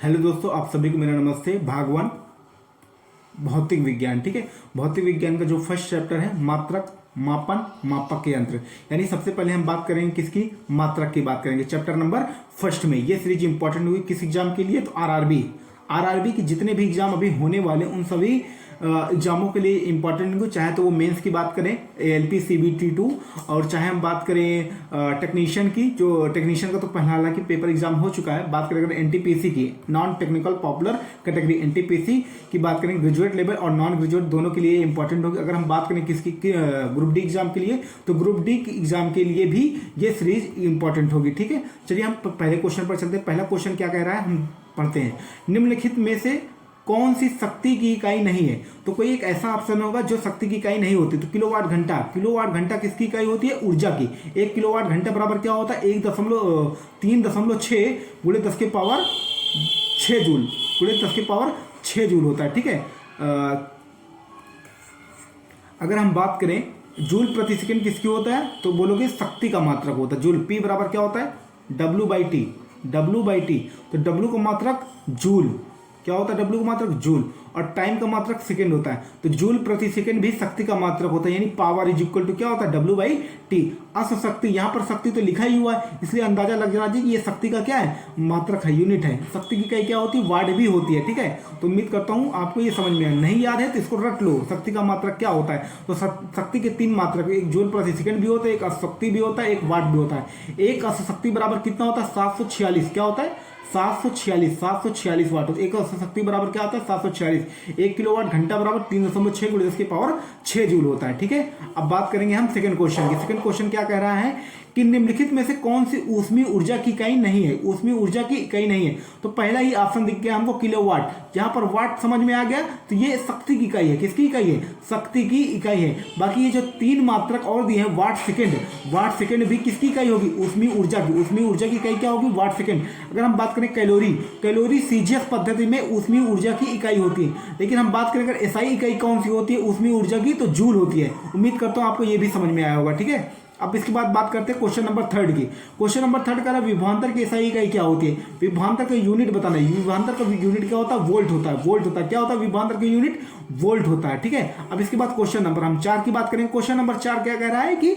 Hello दोस्तों, आप सभी को मेरा नमस्ते। भाग 1 भौतिक विज्ञान। ठीक है, भौतिक विज्ञान का जो फर्स्ट चैप्टर है मात्रक, मापन, मापक के यंत्र, यानी सबसे पहले हम बात करेंगे किसकी, मात्रक की बात करेंगे चैप्टर नंबर फर्स्ट में। ये सीरीज इंपॉर्टेंट होगी किस एग्जाम के लिए, तो आरआरबी के जितने भी एग्जाम अभी होने वाले उन सभी एग्जामों के लिए इंपॉर्टेंट हो, चाहे तो वो मेंस की बात करें एएलपी सीबीटी 2, और चाहे हम बात करें टेक्नीशियन की, जो टेक्नीशियन का तो पहला हालांकि पेपर एग्जाम हो चुका है। बात करें एनटीपीसी की, non technical popular category NTPC की बात करें, ग्रेजुएट लेवल और नॉन ग्रेजुएट दोनों के लिए इंपॉर्टेंट होगी। अगर हम बात करें किसकी, ग्रुप डी एग्जाम के लिए, तो ग्रुप डी एग्जाम के लिए भी ये सीरीज इंपॉर्टेंट होगी। ठीक है, चलिए हम पहले क्वेश्चन पर चलते हैं। पहला क्वेश्चन क्या कह रहा है, हम पढ़ते हैं। निम्नलिखित में से कौन सी शक्ति की इकाई नहीं है, तो कोई एक ऐसा ऑप्शन होगा जो शक्ति की इकाई नहीं होती। तो किलोवाट घंटा किसकी इकाई होती है, ऊर्जा की। 1 किलोवाट घंटा बराबर क्या होता है, 3.6 गुणे 10 के पावर 6 जूल, गुणे 10 के पावर 6 जूल होता है। ठीक है, अगर हम बात करें जूल प्रति सेकंड किसकी होता है, तो बोलोगे शक्ति का मात्रक होता है जूल। P बराबर क्या होता है, W/T। तो W का मात्रक जूल, क्या होता है, W का मात्रक जूल, और टाइम का मात्रक सेकंड होता है। तो जूल प्रति सेकंड भी शक्ति का मात्रक होता है, यानी पावर इज इक्वल टू क्या होता है, W/T। अश्व शक्ति, यहाँ पर शक्ति तो लिखा ही हुआ है, इसलिए अंदाजा लग जाना चाहिए कि ये शक्ति का क्या है, मात्रक है, यूनिट है। शक्ति की इकाई क्या होती है, वाट भी होती है। ठीक है, तो उम्मीद करता हूँ आपको ये समझ में आया। नहीं याद है तो इसको रट लो, शक्ति का मात्रक क्या होता है। तो शक्ति के 3 मात्रक, एक जूल प्रति सेकंड भी होता है, एक अश्व शक्ति भी होता है, एक वाट भी होता है। एक अश्व शक्ति बराबर कितना होता है, 746, क्या होता है, 746 वाट। एक शक्ति बराबर क्या होता है, 746। 1 किलोवाट घंटा बराबर 3.6 गुणे 10 की पावर 6 जूल होता है। ठीक है, अब बात करेंगे हम सेकंड क्वेश्चन की। सेकंड क्वेश्चन क्या कह रहा है कि निम्नलिखित में से कौन सी ऊष्मीय ऊर्जा की इकाई नहीं है, ऊष्मीय ऊर्जा की इकाई नहीं है। तो पहला ही ऑप्शन दिख गया हमको, किलोवाट। जहां पर वाट समझ में आ गया तो ये शक्ति की इकाई है। किसकी इकाई है, शक्ति की इकाई है। बाकी ये जो 3 मात्रक और दिए हैं, वाट सेकंड भी किसकी इकाई होगी, ऊष्मीय ऊर्जा की। ऊष्मीय ऊर्जा की इकाई क्या होगी, वाट सेकंड। अगर हम बात करें कैलोरी सीजीएस पद्धति में ऊष्मीय ऊर्जा की इकाई होती है, लेकिन हम बात करें अगर एसआई इकाई कौन सी होती है ऊष्मीय ऊर्जा की, तो जूल होती है। उम्मीद करता हूं आपको ये भी समझ में आया होगा। ठीक है, अब इसके बाद बात करते हैं क्वेश्चन नंबर 3 की। क्वेश्चन नंबर 3 का विभवांतर की एसआई इकाई क्या होती है, विभवांतर का यूनिट बताना है। विभवांतर का यूनिट क्या होता है, वोल्ट होता है। क्या होता है विभवांतर का यूनिट, वोल्ट होता है। ठीक है, अब इसके बाद क्वेश्चन नंबर हम 4 की बात करेंगे। क्वेश्चन नंबर 4 क्या कह रहा है कि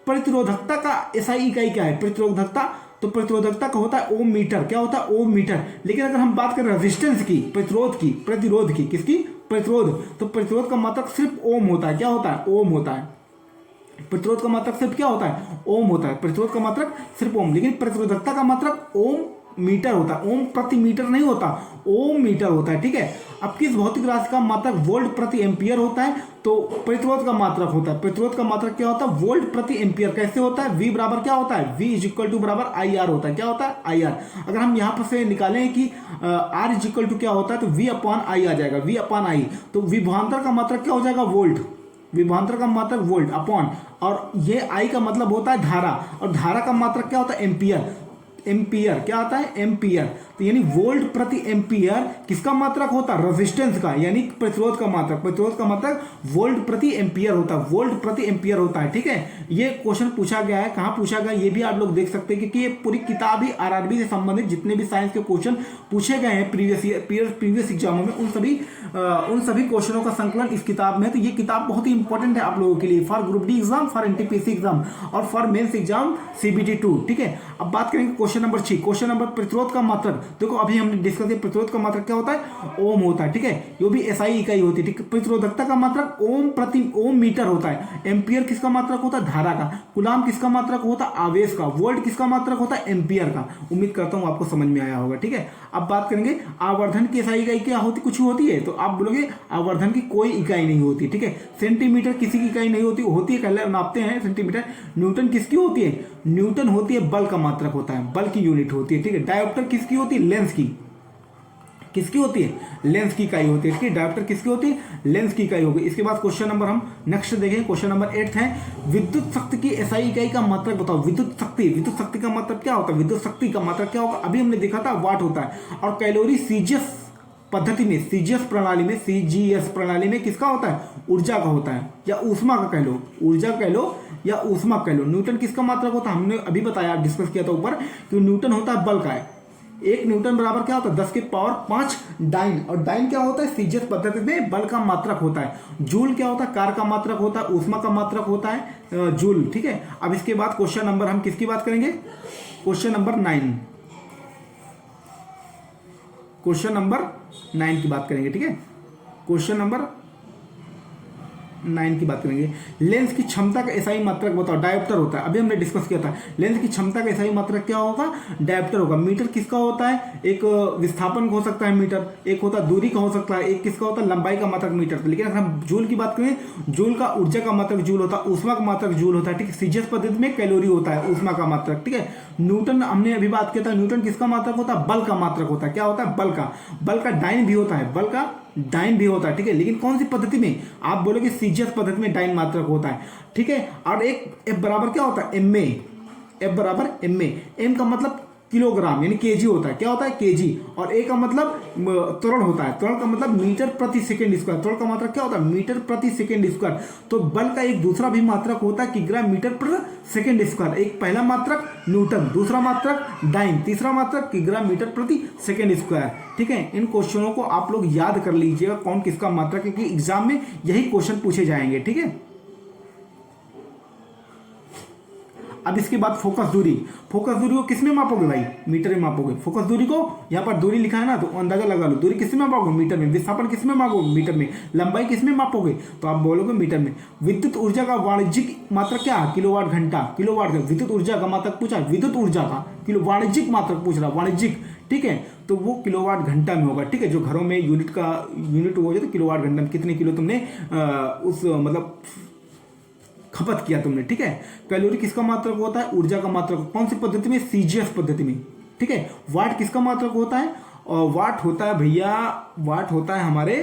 प्रतिरोधकता का एसआई इकाई क्या है। प्रतिरोधकता, तो प्रतिरोधकता का होता है ओम मीटर। क्या होता है, ओम मीटर। लेकिन अगर हम बात करें रेजिस्टेंस की, प्रतिरोध की, किसकी, प्रतिरोध, तो प्रतिरोध का मात्रक सिर्फ ओम होता है। क्या होता है, ओम होता है। प्रतिरोध का मात्रक सिर्फ क्या होता है, ओम होता है। प्रतिरोध का मात्रक सिर्फ ओम, लेकिन प्रतिरोधकता का मात्रक ओम मीटर होता है। ओम प्रति मीटर नहीं होता, ओम मीटर होता है। ठीक है, अब किस भौतिक राशि का मात्रक वोल्ट प्रति एम्पियर होता है, तो प्रतिरोध का मात्रक होता है। प्रतिरोध का मात्रक क्या होता है, वोल्ट प्रति एम्पियर। कैसे होता है, V बराबर क्या होता है, V इज इक्वल टू बराबर IR होता है। क्या होता है, IR। अगर हम यहाँ पर से निकालें कि R इज इक्वल टू क्या होता है, तो V/I आ जाएगा, V/I। तो विभवांतर का मात्रक क्या हो जाएगा, वोल्ट। विभवांतर का मात्रक वोल्ट अपॉन, और ये I का मतलब होता है धारा, और धारा का मात्रक क्या होता है, एम्पियर। क्या आता है, एम्पियर। तो यानी वोल्ट प्रति एम्पियर किसका मात्रक होता है, रेजिस्टेंस का, यानी प्रतिरोध का मात्रक वोल्ट प्रति एम्पियर होता है, वोल्ट प्रति एम्पियर होता है। ठीक है, ये क्वेश्चन पूछा गया है, कहां पूछा गया ये भी आप लोग देख सकते हैं, क्योंकि ये पूरी किताब ही आरआरबी से संबंधित जितने भी साइंस के क्वेश्चन पूछे गए हैं प्रीवियस एग्जामों में, उन सभी क्वेश्चनों का संकलन इस किताब में। तो ये किताब बहुत ही इंपॉर्टेंट है आप लोगों के लिए, for group D exam, for NTPC exam, और फॉर मेंस एग्जाम सीबीटी 2। ठीक है, अब बात करेंगे क्वेश्चन नंबर 6। क्वेश्चन नंबर प्रतिरोध का मात्रक, देखो अभी हमने डिस्कस किया, प्रतिरोध का मात्रक क्या होता है, ओम होता है। ठीक है, ये भी एसआई इकाई होती है। ठीक है, प्रतिरोधकता का मात्रक ओम मीटर होता है। एम्पियर किसका मात्रक होता है, धारा का। कूलाम किसका मात्रक होता है, आवेश का। वोल्ट किसका मात्रक होता है, एम्पियर का। उम्मीद करता हूं आपको समझ में आया होगा। ठीक है, अब बात करेंगे आवर्धन की एसआई इकाई क्या होती, कुछ होती है, तो आप बोलोगे आवर्धन की कोई इकाई नहीं होती। ठीक है, सेंटीमीटर किसी की इकाई नहीं होती है, पहले नापते हैं सेंटीमीटर। न्यूटन किसकी होती है, न्यूटन होती है बल का मात्रक होता है, बल की यूनिट होती है। ठीक है, डायोप्टर किसकी होती है, लेंस की। किसकी होती है, लेंस की इकाई होती है। इसकी डायोप्टर किसकी होती है, लेंस की इकाई होगी। इसके बाद क्वेश्चन नंबर हम नेक्स्ट देखें, क्वेश्चन नंबर 8 है, विद्युत शक्ति की एसआई इकाई का मात्रक बताओ। विद्युत शक्ति का मतलब क्या होता है, विद्युत शक्ति का मात्रक क्या होगा, अभी हमने देखा था वाट होता है। और कैलोरी सीजीएस पद्धति में, सीजीएस प्रणाली में किसका होता है, ऊर्जा का होता है, या ऊष्मा का कह लो, ऊर्जा कह लो या ऊष्मा कह लो। न्यूटन किसका मात्रक होता है, हमने अभी बताया, डिस्कस किया था ऊपर कि न्यूटन होता है बल का है। 1 न्यूटन बराबर क्या होता है 10 की पावर 5 डाइन। और डाइन क्या होता है सीजीएस पद्धति में बल का मात्रक होता है। जूल क्या होता है कार्य का मात्रक होता है, ऊष्मा का मात्रक होता है जूल। ठीक है, अब इसके बाद क्वेश्चन नंबर हम किसकी बात करेंगे, क्वेश्चन नंबर 9, क्वेश्चन नंबर 9 की बात करेंगे। ठीक है, क्वेश्चन नंबर 9 की बात करेंगे। लेंस की क्षमता का एसआई मात्रक बताओ। डायोप्टर होता है, अभी हमने डिस्कस किया था। लेंस की क्षमता का एसआई मात्रक क्या होगा, डायोप्टर होगा। मीटर किसका होता है, एक विस्थापन का हो सकता है मीटर, एक होता है दूरी का हो सकता है, एक किसका होता है लंबाई का मात्रक मीटर। लेकिन अगर हम जूल की बात करें, जूल का ऊर्जा का मात्रक जूल होता है, ऊष्मा का मात्रक जूल होता है। ठीक है, सीजीएस पद्धति में कैलोरी होता है, ऊष्मा का मात्रक। ठीक है, न्यूटन हमने अभी बात किया था, न्यूटन किसका मात्रक होता है, बल का मात्रक होता है। क्या होता है, बल का। बल का डाइन भी होता है, बल का डाइन भी होता है। ठीक है, लेकिन कौन सी पद्धति में, आप बोलोगे सीजीएस पद्धति में डाइन मात्रक होता है। ठीक है, और एक एफ बराबर क्या होता है एम ए, एफ बराबर एम ए। एम का मतलब किलोग्राम यानी केजी होता है। क्या होता है केजी। और ए का मतलब त्वरण होता है, त्वरण का मतलब मीटर प्रति सेकंड स्क्वायर। त्वरण का मात्रक क्या होता है मीटर प्रति सेकंड स्क्वायर। तो बल का एक दूसरा भी मात्रक होता है किग्रा मीटर पर सेकंड स्क्वायर। एक पहला मात्रक न्यूटन, दूसरा मात्रक डाइन, तीसरा मात्रक किग्रा मीटर प्रति सेकंड स्क्वायर। ठीक है, इन क्वेश्चनों को आप लोग याद कर लीजिएगा कौन किसका मात्रक, क्योंकि एग्जाम में यही क्वेश्चन पूछे जाएंगे। ठीक है, अब इसके बाद फोकस दूरी। फोकस दूरी को किसमें मापोगे भाई, मीटर में मापोगे। फोकस दूरी को यहाँ पर दूरी लिखा है ना, तो अंदाजा लगा लो। दूरी किसमें मापोगे, मीटर में। विस्थापन किसमें मापोगे, मीटर में। लंबाई किसमें मापोगे, तो आप बोलोगे मीटर में। विद्युत ऊर्जा का वाणिज्यिक मात्रक क्या है, किलोवाट घंटा। किलोवाट, विद्युत ऊर्जा का मात्रक पूछा, विद्युत ऊर्जा का किलो वाणिज्यिक मात्रक पूछ रहा, वाणिज्यिक। ठीक है, तो वो किलोवाट घंटा में होगा। ठीक है, जो घरों में यूनिट हो जाए तो किलोवाट घंटा में कितने किलो तुमने उस मतलब खपत किया तुमने। ठीक है, कैलोरी किसका मात्रक होता है, ऊर्जा का मात्रक। कौन सी पद्धति में, सीजीएस पद्धति में। ठीक है, वाट किसका मात्रक होता है, और वाट होता है भैया, वाट होता है हमारे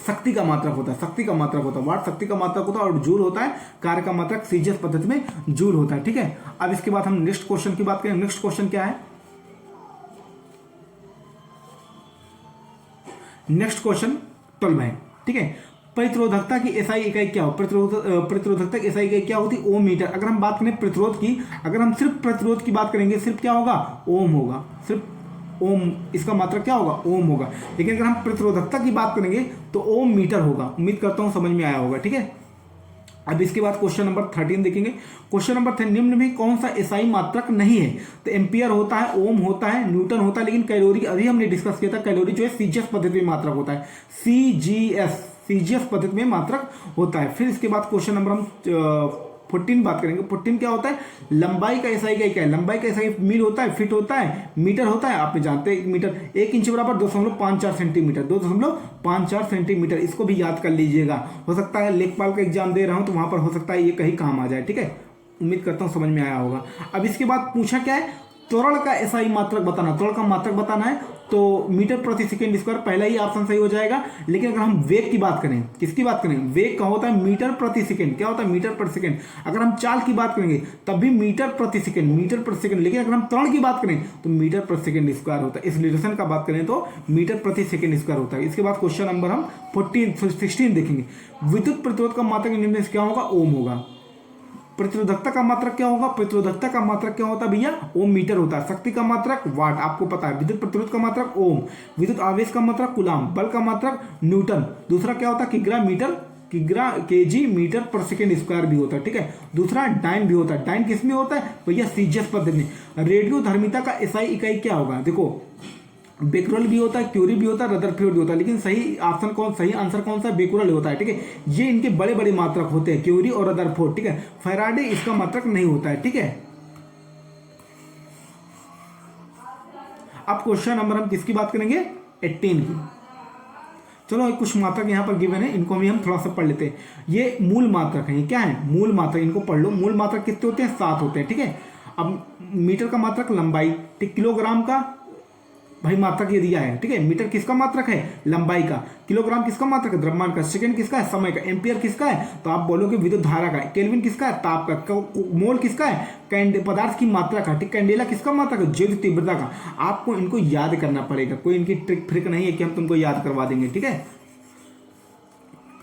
शक्ति का मात्रक होता है, शक्ति का मात्रक होता है। वाट शक्ति का मात्रक होता है, और जूल होता है कार्य का मात्रक। सीजीएस पद्धति में जूल होता है। ठीक है, अब इसके बाद हम नेक्स्ट क्वेश्चन की बात करें। नेक्स्ट क्वेश्चन क्या है, नेक्स्ट क्वेश्चन 12 है। ठीक है, प्रतिरोधकता की एसआई इकाई क्या हो, प्रतिरोधकता की एसआई इकाई क्या होती है, ओम मीटर। अगर हम बात करें प्रतिरोध की, अगर हम सिर्फ प्रतिरोध की बात करेंगे, सिर्फ क्या होगा, ओम होगा, सिर्फ ओम, इसका मात्रक क्या होगा, ओम होगा। लेकिन अगर हम प्रतिरोधकता की बात करेंगे तो ओम मीटर होगा। उम्मीद करता हूं समझ में आया होगा। ठीक है, अब इसके बाद क्वेश्चन नंबर 13 देखेंगे। क्वेश्चन नंबर 13, निम्न में कौन सा एसआई मात्रक नहीं है, तो एम्पियर होता है, ओम होता है, न्यूटन होता है। लेकिन कैलोरी अभी हमने डिस्कस किया था, कैलोरी जो है सीजीएस पद्धति में मात्रक होता है, सीजीएस पद्धति में मात्रक होता है। फिर इसके बाद क्वेश्चन नंबर हम 14 बात करेंगे। 14 क्या होता है, लंबाई का एसआई क्या है, लंबाई का एसआई मील होता है, फीट होता है, मीटर होता है। आप जानते हैं मीटर 1 इंच बराबर 2.54 सेंटीमीटर, 2.54 सेंटीमीटर। इसको भी याद कर लीजिएगा। हो सकता है लेखपाल का एग्जाम दे रहा हूं तो वहां पर हो सकता है ये कहीं काम आ जाए। ठीक है, उम्मीद करता हूं समझ में आया होगा। अब इसके बाद पूछा क्या है, त्वरण का एसआई मात्रक बताना। त्वरण का मात्रक बताना है तो मीटर प्रति सेकंड स्क्वायर, पहला ही ऑप्शन सही हो जाएगा। लेकिन अगर हम वेग की बात करें, किसकी बात करें, वेग का होता है मीटर प्रति सेकंड। क्या होता है, मीटर प्रति सेकंड। अगर हम चाल की बात करेंगे तब भी मीटर प्रति सेकंड, मीटर प्रति सेकंड। लेकिन अगर हम त्वरण की बात करें तो मीटर प्रति सेकंड स्क्वायर होता है। एक्सीलरेशन का बात करें तो मीटर प्रति सेकंड स्क्वायर होता है। इसके बाद क्वेश्चन नंबर हम 16 देखेंगे। विद्युत प्रतिरोध का मात्रक निम्न में क्या होगा, ओम होगा। प्रतिरोधकता का मात्रक क्या होगा, प्रतिरोधकता का मात्रक क्या होता है भैया, ओम मीटर होता है। शक्ति का मात्रक वाट, आपको पता है। विद्युत प्रतिरोध का मात्रक ओम। विद्युत आवेश का मात्रक कूलाम। बल का मात्रक न्यूटन। दूसरा क्या होता है, किग्रा मीटर, किग्रा KG metre per second square भी होता है। ठीक है, दूसरा डाइन भी होता है। डाइन किसमें होता है भैया, सीजीएस पद्धति में। रेडियोधर्मिता का एसआई इकाई क्या होगा, देखो बेकुरल भी होता है, क्यूरी भी होता है, रदरफोर्ड भी होता है। लेकिन सही ऑप्शन सही आंसर कौन सा, बेकुरल होता है। ठीक है, ये इनके बड़े बड़े मात्रक होते हैं, क्यूरी और रदरफोर्ड। ठीक है, फैराडे इसका मात्रक नहीं होता है। ठीक है, अब क्वेश्चन नंबर हम किसकी बात करेंगे, 18 की। चलो कुछ मात्रक यहाँ पर गिवन है, इनको भी हम थोड़ा सा पढ़ लेते हैं। ये मूल मात्रक है, क्या है, मूल मात्रक। इनको पढ़ लो। मूल मात्रक कितने होते हैं, 7 होते हैं। ठीक है, अब मीटर का मात्रक लंबाई, ठीक, किलोग्राम का भाई मात्रक ये दिया है। ठीक है, मीटर किसका मात्रक है, लंबाई का। किलोग्राम किसका मात्रक है, द्रव्यमान का। सेकंड किसका है, समय का। एम्पियर किसका है, तो आप बोलोगे विद्युत धारा का। केल्विन किसका है, ताप का। मोल किसका है, पदार्थ की मात्रा का। ठीक, कैंडेला किसका मात्रक है, ज्योति तीव्रता का। आपको इनको याद करना पड़ेगा, कोई इनकी ट्रिक फ्रिक नहीं है कि हम तुमको याद करवा देंगे। ठीक है,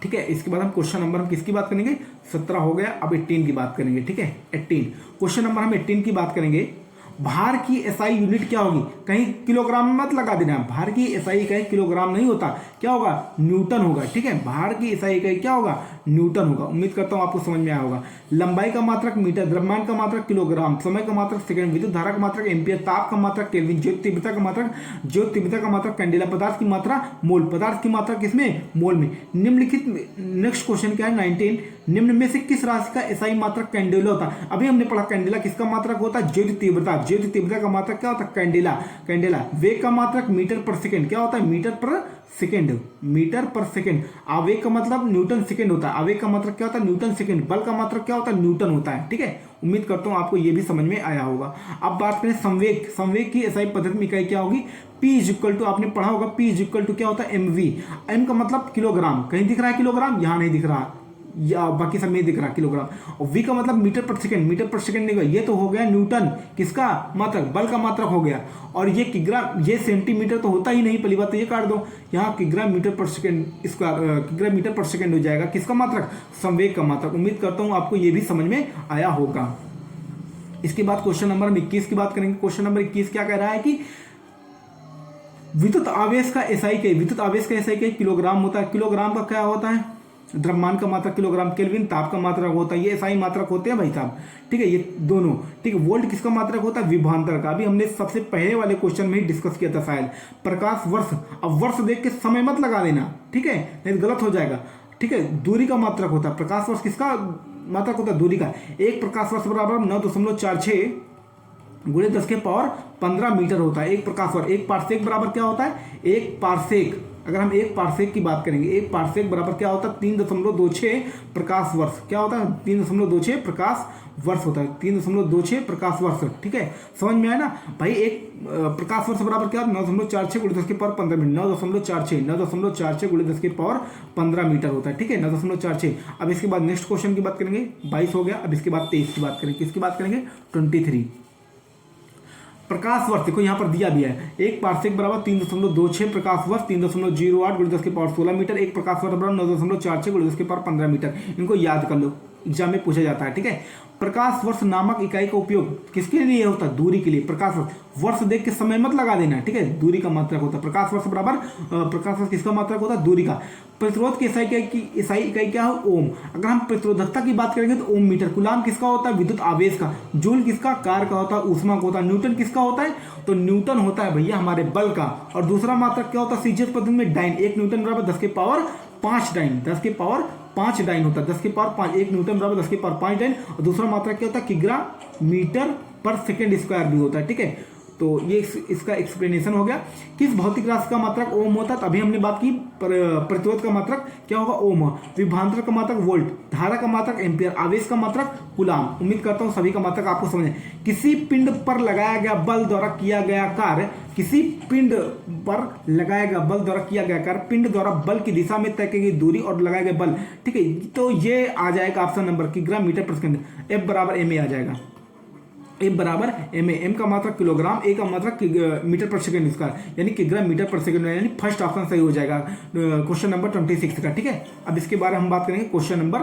ठीक है। इसके बाद हम क्वेश्चन नंबर हम किसकी बात करेंगे, 17 हो गया। अब 18 की बात करेंगे। ठीक है, 18 क्वेश्चन नंबर हम 18 की बात करेंगे। भार की एसआई यूनिट क्या होगी, कहीं किलोग्राम में मत लगा देना, भार की एसआई इकाई किलोग्राम नहीं होता, क्या होगा, न्यूटन होगा। ठीक है, भार की एसआई इकाई क्या होगा, न्यूटन होगा। उम्मीद करता हूं आपको समझ में आया होगा। लंबाई का मात्रक मीटर, द्रव्यमान का मात्रक किलोग्राम, समय का मात्रक सेकंड, विद्युत धारा का मात्रक एम्पियर, ताप का मात्रक केल्विन, ज्योत तीव्रता का मात्रक कैंडेला, पदार्थ की मात्रा मोल, पदार्थ की मात्रा किसमें, मोल में। निम्नलिखित, नेक्स्ट क्वेश्चन क्या है 19, निम्न में से किस राशि का एसआई मात्रक कैंडेला होता है। अभी हमने पढ़ा कैंडेला किसका मात्रक होता है, ज्योति तीव्रता, ज्योति तीव्रता का मात्रक क्या होता है, कैंडेला। वेग का मात्रक मीटर पर सेकंड, क्या होता है, मीटर पर सेकंड। आवेग का मतलब न्यूटन सेकंड होता है, आवेग का मात्रक क्या होता है, न्यूटन सेकंड। बल का मात्रक क्या होता है, न्यूटन होता है। ठीक है, उम्मीद करता हूं आपको यह भी समझ में आया होगा। अब बात करें संवेग की एसआई पद्धति में इकाई क्या होगी, P इक्वल टू, आपने पढ़ा होगा P इक्वल टू क्या होता है, mv। m का मतलब किलोग्राम, कहीं दिख रहा है किलोग्राम, यहां नहीं दिख रहा, या बाकी सब नहीं दिख रहा किलोग्राम। और v का मतलब मीटर पर सेकंड नहीं, ये तो हो गया न्यूटन किसका मात्रक, बल का मात्रक हो गया। और ये किग्रा, ये सेंटीमीटर तो होता ही नहीं, पहली बात तो ये काट दो, यहाँ किग्रा मीटर पर सेकंड, इसका किग्रा मीटर पर सेकंड हो जाएगा, किसका मात्रक, संवेग का मात्रक। उम्मीद करता हूं आपको ये भी समझ में आया होगा। इसके बाद क्वेश्चन नंबर 21 की बात करेंगे। क्वेश्चन नंबर 21 क्या कह रहा है कि विद्युत आवेश का एसआई किलोग्राम होता है। किलोग्राम का क्या होता है, द्रव्यमान का मात्रक किलोग्राम, केल्विन ताप का मात्रक होता है, ये एसआई मात्रक होते हैं भाई साहब। ठीक है, ये दोनों। ठीक है, वोल्ट किसका मात्रक होता है, विभवांतर का। अभी हमने सबसे पहले वाले क्वेश्चन में ही डिस्कस किया था शायद। प्रकाश वर्ष, अब वर्ष देख के समय मत लगा देना, ठीक है, नहीं गलत हो जाएगा। ठीक है, दूरी का मात्रक होता है, प्रकाश वर्ष किसका मात्रक होता है, दूरी का। एक प्रकाश वर्ष बराबर 9.46 गुणे 10 के पावर 15 मीटर होता है एक प्रकाश वर्ष। एक पारसेक बराबर क्या होता है, एक पारसेक, अगर हम एक पारसेक की बात करेंगे, एक पारसेक बराबर क्या होता है, 3.26 प्रकाश वर्ष। क्या होता है, 3.26 प्रकाश वर्ष होता है, 3.26 प्रकाश वर्ष। ठीक है, समझ में आया ना भाई। एक प्रकाश वर्ष बराबर क्या, 9.46 गुणे 10 के पावर 15 मीटर, 9.46 गुणे 10 के पावर 15 मीटर होता है। ठीक है, 9.46। अब इसके बाद नेक्स्ट क्वेश्चन की बात करेंगे, 22 हो गया। अब इसके बाद 23 की बात करेंगे, किसकी बात करेंगे, 23। प्रकाश वर्ष देखो यहाँ पर दिया भी है, एक पारसेक बराबर 3.26 प्रकाश वर्ष, 3.08 गुणे 10 के पावर 16 मीटर। एक प्रकाश वर्ष बराबर 9.46 गुणे 10 के पावर 15 मीटर। इनको याद कर लो, एग्जाम में पूछा जाता है। ठीक है, प्रकाश वर्ष नामक इकाई का उपयोग किसके लिए होता है, दूरी के लिए। प्रकाश वर्ष देख के समय मत लगा देना, ठीक है, दूरी का मात्रक होता है। प्रकाश वर्ष बराबर, प्रकाश वर्ष किसका मात्रक होता है, दूरी का। प्रतिरोध की एसआई इकाई क्या है, ओम। अगर हम प्रतिरोधकता की बात करेंगे तो ओम मीटर। कूलाम किसका होता है, विद्युत आवेश का। जूल किसका, कार्य का होता है, ऊष्मा का होता है। न्यूटन किसका होता है, तो न्यूटन होता है भैया हमारे बल का। और दूसरा मात्रक क्या होता है, सीजीएस पद्धति में डाइन। एक न्यूटन बराबर 10 के पावर 5 डाइन, 10 के पावर 5 डाइन होता है, 10 के पावर 5। एक न्यूटन बराबर 10 के पावर 5 डाइन। और दूसरा मात्रक क्या होता है, किग्रा मीटर पर सेकेंड स्क्वायर भी होता है। ठीक है, तो ये इसका एक्सप्लेनेशन हो गया। किस भौतिक राशि का मात्रक ओम होता है, तभी हमने बात की। प्रतिरोध का मात्रक क्या होगा, ओम। विभवांतर का मात्रक वोल्ट, धारा का मात्रक एम्पियर, आवेश का मात्रक कूलाम। उम्मीद करता हूं सभी का मात्रक आपको समझ है। किसी पिंड पर लगाया गया बल द्वारा किया गया कार्य, किसी पिंड पर लगाया गया बल द्वारा किया गया कार्य, पिंड द्वारा बल की दिशा में तय की गई दूरी और लगाया गया बल। ठीक है, तो ये आ जाएगा ऑप्शन नंबर किग्रा मीटर पर सेकंड। एफ बराबर एम ए आ जाएगा, एफ बराबर एम ए। एम का मात्रक किलोग्राम, ए का मात्रक मीटर पर सेकंड इसका, यानी किग्रा मीटर पर सेकंड, यानी फर्स्ट ऑप्शन सही हो जाएगा क्वेश्चन नंबर 26 का। ठीक है, अब इसके बारे में हम बात करेंगे क्वेश्चन नंबर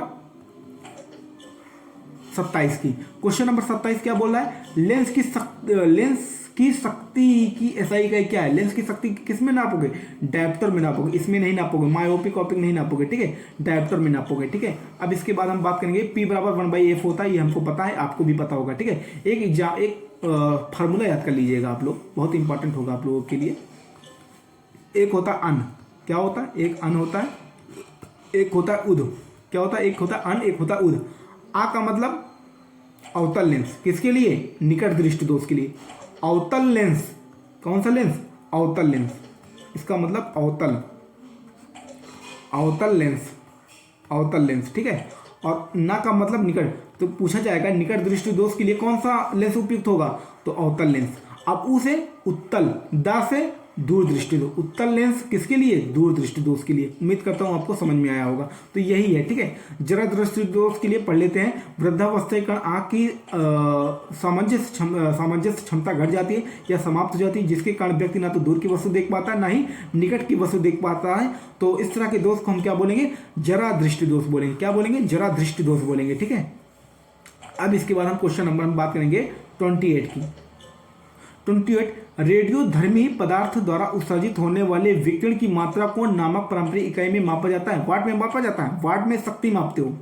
27 की। क्वेश्चन नंबर 27 क्या बोल रहा है, लेंस की शक्ति की एसआई इकाई क्या है। लेंस की शक्ति किस में नापोगे, डायप्टर में नापोगे, इसमें नहीं नापोगे, मायोपिक ऑप्टिक नहीं नापोगे। ठीक है, डायप्टर में नापोगे। ठीक है, अब इसके बाद हम बात करेंगे P बराबर 1/f होता है, ये हमको पता है, आपको भी पता होगा। ठीक है, एक फार्मूला याद कर लीजिएगा आप लोग, बहुत इंपॉर्टेंट होगा आप लोगों के लिए। एक होता अन, क्या होता है, एक अन होता है, एक होता है उद। क्या होता है, एक होता है अन, एक होता है उद। आ का मतलब अवतल लेंस, किसके लिए, निकट दृष्टि दोष के लिए। अवतल लेंस, कौन सा लेंस, अवतल लेंस, इसका मतलब अवतल लेंस। ठीक है, और ना का मतलब निकट, तो पूछा जाएगा निकट दृष्टि दोष के लिए कौन सा लेंस उपयुक्त होगा, तो अवतल लेंस। अब उ से उत्तल, दा से दूर दृष्टि दोष। उत्तल लेंस किसके लिए, दूर दृष्टि दोष के लिए। उम्मीद करता हूं आपको समझ में आया होगा, तो यही है। ठीक है, जरा दृष्टि दोष के लिए पढ़ लेते हैं। वृद्धावस्था के कारण आंख की सामंजस्य क्षमता घट जाती है या समाप्त हो जाती है, जिसके कारण व्यक्ति ना तो दूर की वस्तु देख पाता है, ना ही निकट की वस्तु देख पाता है। तो इस तरह के दोष को हम क्या बोलेंगे, जरा दृष्टि दोष बोलेंगे। क्या बोलेंगे, जरा दृष्टि दोष बोलेंगे। ठीक है, अब इसके बाद हम क्वेश्चन नंबर हम बात करेंगे 28 की। 28 रेडियोधर्मी पदार्थ द्वारा उत्सर्जित होने वाले विकिरण की मात्रा को नामक पारंपरिक इकाई में मापा जाता है? वाट में मापा जाता है। वाट में शक्ति मापते हो,